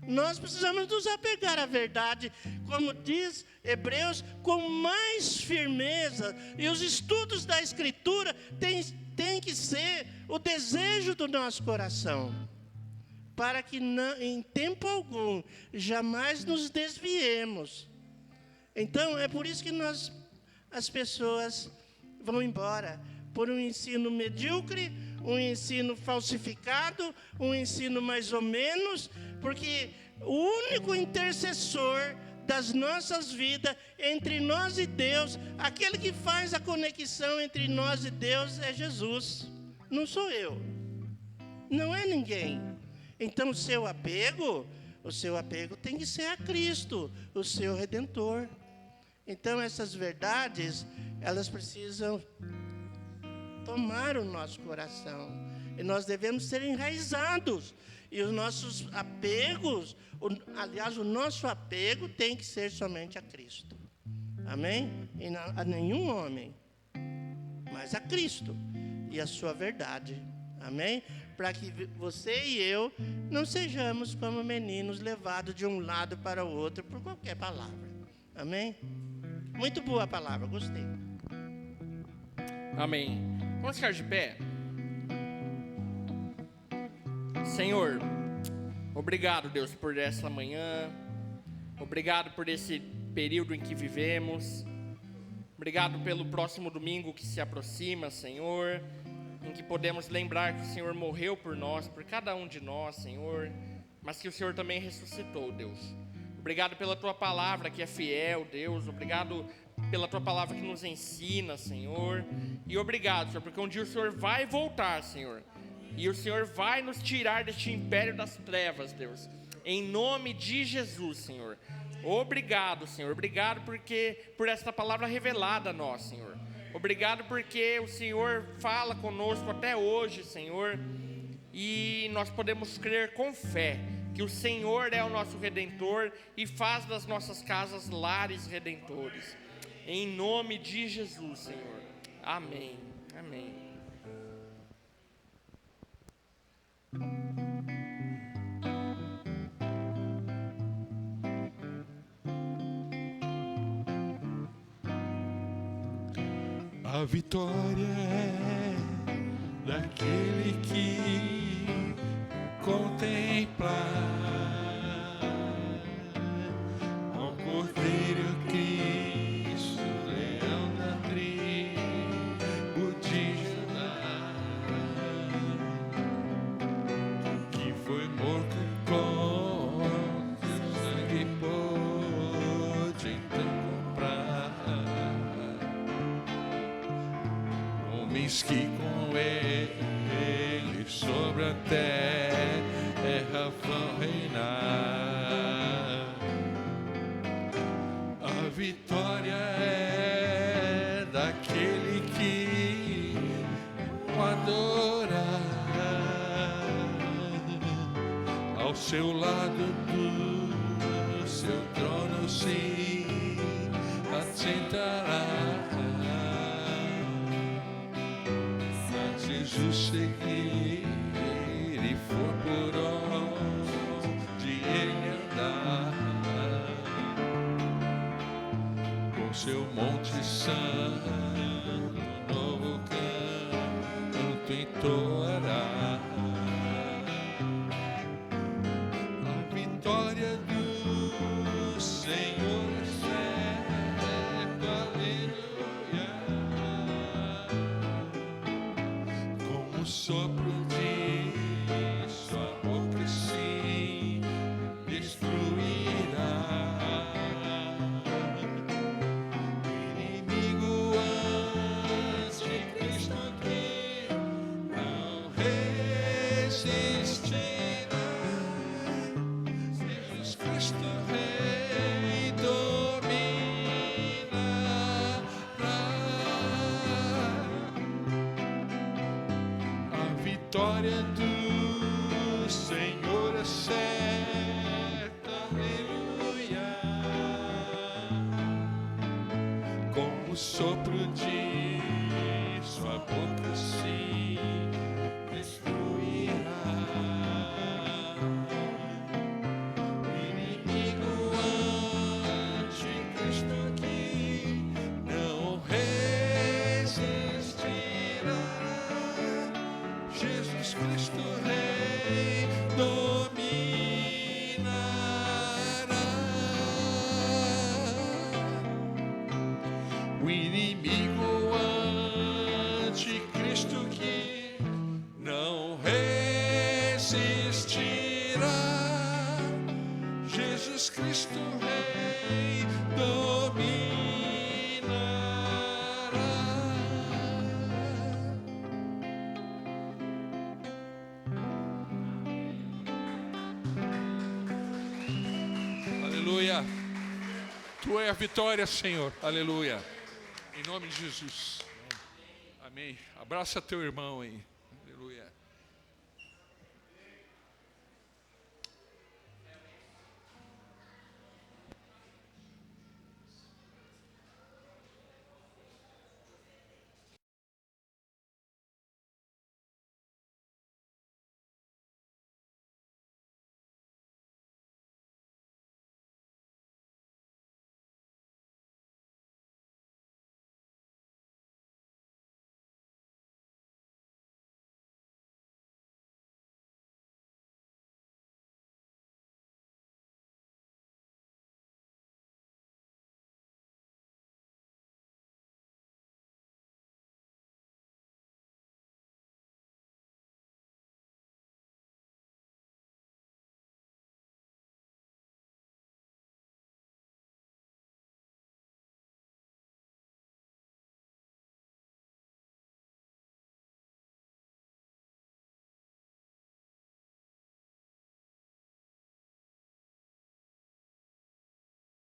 Nós precisamos nos apegar à verdade, como diz Hebreus, com mais firmeza. E os estudos da Escritura têm que ser o desejo do nosso coração, para que em tempo algum jamais nos desviemos. Então, é por isso que as pessoas vão embora, por um ensino medíocre, um ensino falsificado, um ensino mais ou menos, porque o único intercessor das nossas vidas, entre nós e Deus, aquele que faz a conexão entre nós e Deus é Jesus, não sou eu, não é ninguém. Então o seu apego tem que ser a Cristo, o seu Redentor. Então essas verdades, elas precisam tomar o nosso coração, e nós devemos ser enraizados, e os nossos apegos, aliás, o nosso apego tem que ser somente a Cristo, amém? E não a nenhum homem, mas a Cristo e a sua verdade, amém? Para que você e eu não sejamos como meninos levados de um lado para o outro por qualquer palavra, amém? Muito boa a palavra, gostei. Amém. Vamos ficar de pé? Senhor, obrigado, Deus, por essa manhã. Obrigado por esse período em que vivemos. Obrigado pelo próximo domingo que se aproxima, Senhor, em que podemos lembrar que o Senhor morreu por nós, por cada um de nós, Senhor, mas que o Senhor também ressuscitou, Deus. Obrigado pela Tua palavra que é fiel, Deus. Obrigado pela Tua palavra que nos ensina, Senhor. E obrigado, Senhor, porque um dia o Senhor vai voltar, Senhor. E o Senhor vai nos tirar deste império das trevas, Deus. Em nome de Jesus, Senhor. Obrigado, Senhor. Obrigado por esta palavra revelada a nós, Senhor. Obrigado porque o Senhor fala conosco até hoje, Senhor. E nós podemos crer com fé que o Senhor é o nosso Redentor e faz das nossas casas lares redentores. Em nome de Jesus, Senhor. Amém. Amém. A vitória é daquele que contempla o Cordeiro Cristo, leão da tribo de Judá, que foi morto com seu sangue pôde então comprar homens que com ele sobre a terra vão reinar. A vitória é daquele que o adora, ao seu lado do seu trono se assentará. Jesus seguir e for por onde ele andar, com seu monte santo, novo canto entoará. A vitória do Senhor é certa, aleluia. O sopro de sua boca se destruirá. O inimigo anticristo que não resistirá. Jesus Cristo Rei dominará. A vitória do Senhor é certa, aleluia. Com o sopro de sua boca se destruirá. O inimigo anticristo que não resistirá. Jesus Cristo Rei dominará. O inimigo anticristo que não resistirá. Jesus Cristo Rei dominará. Aleluia. Tu é a vitória, Senhor. Aleluia. Em nome de Jesus. Amém. Abraça teu irmão aí. Aleluia.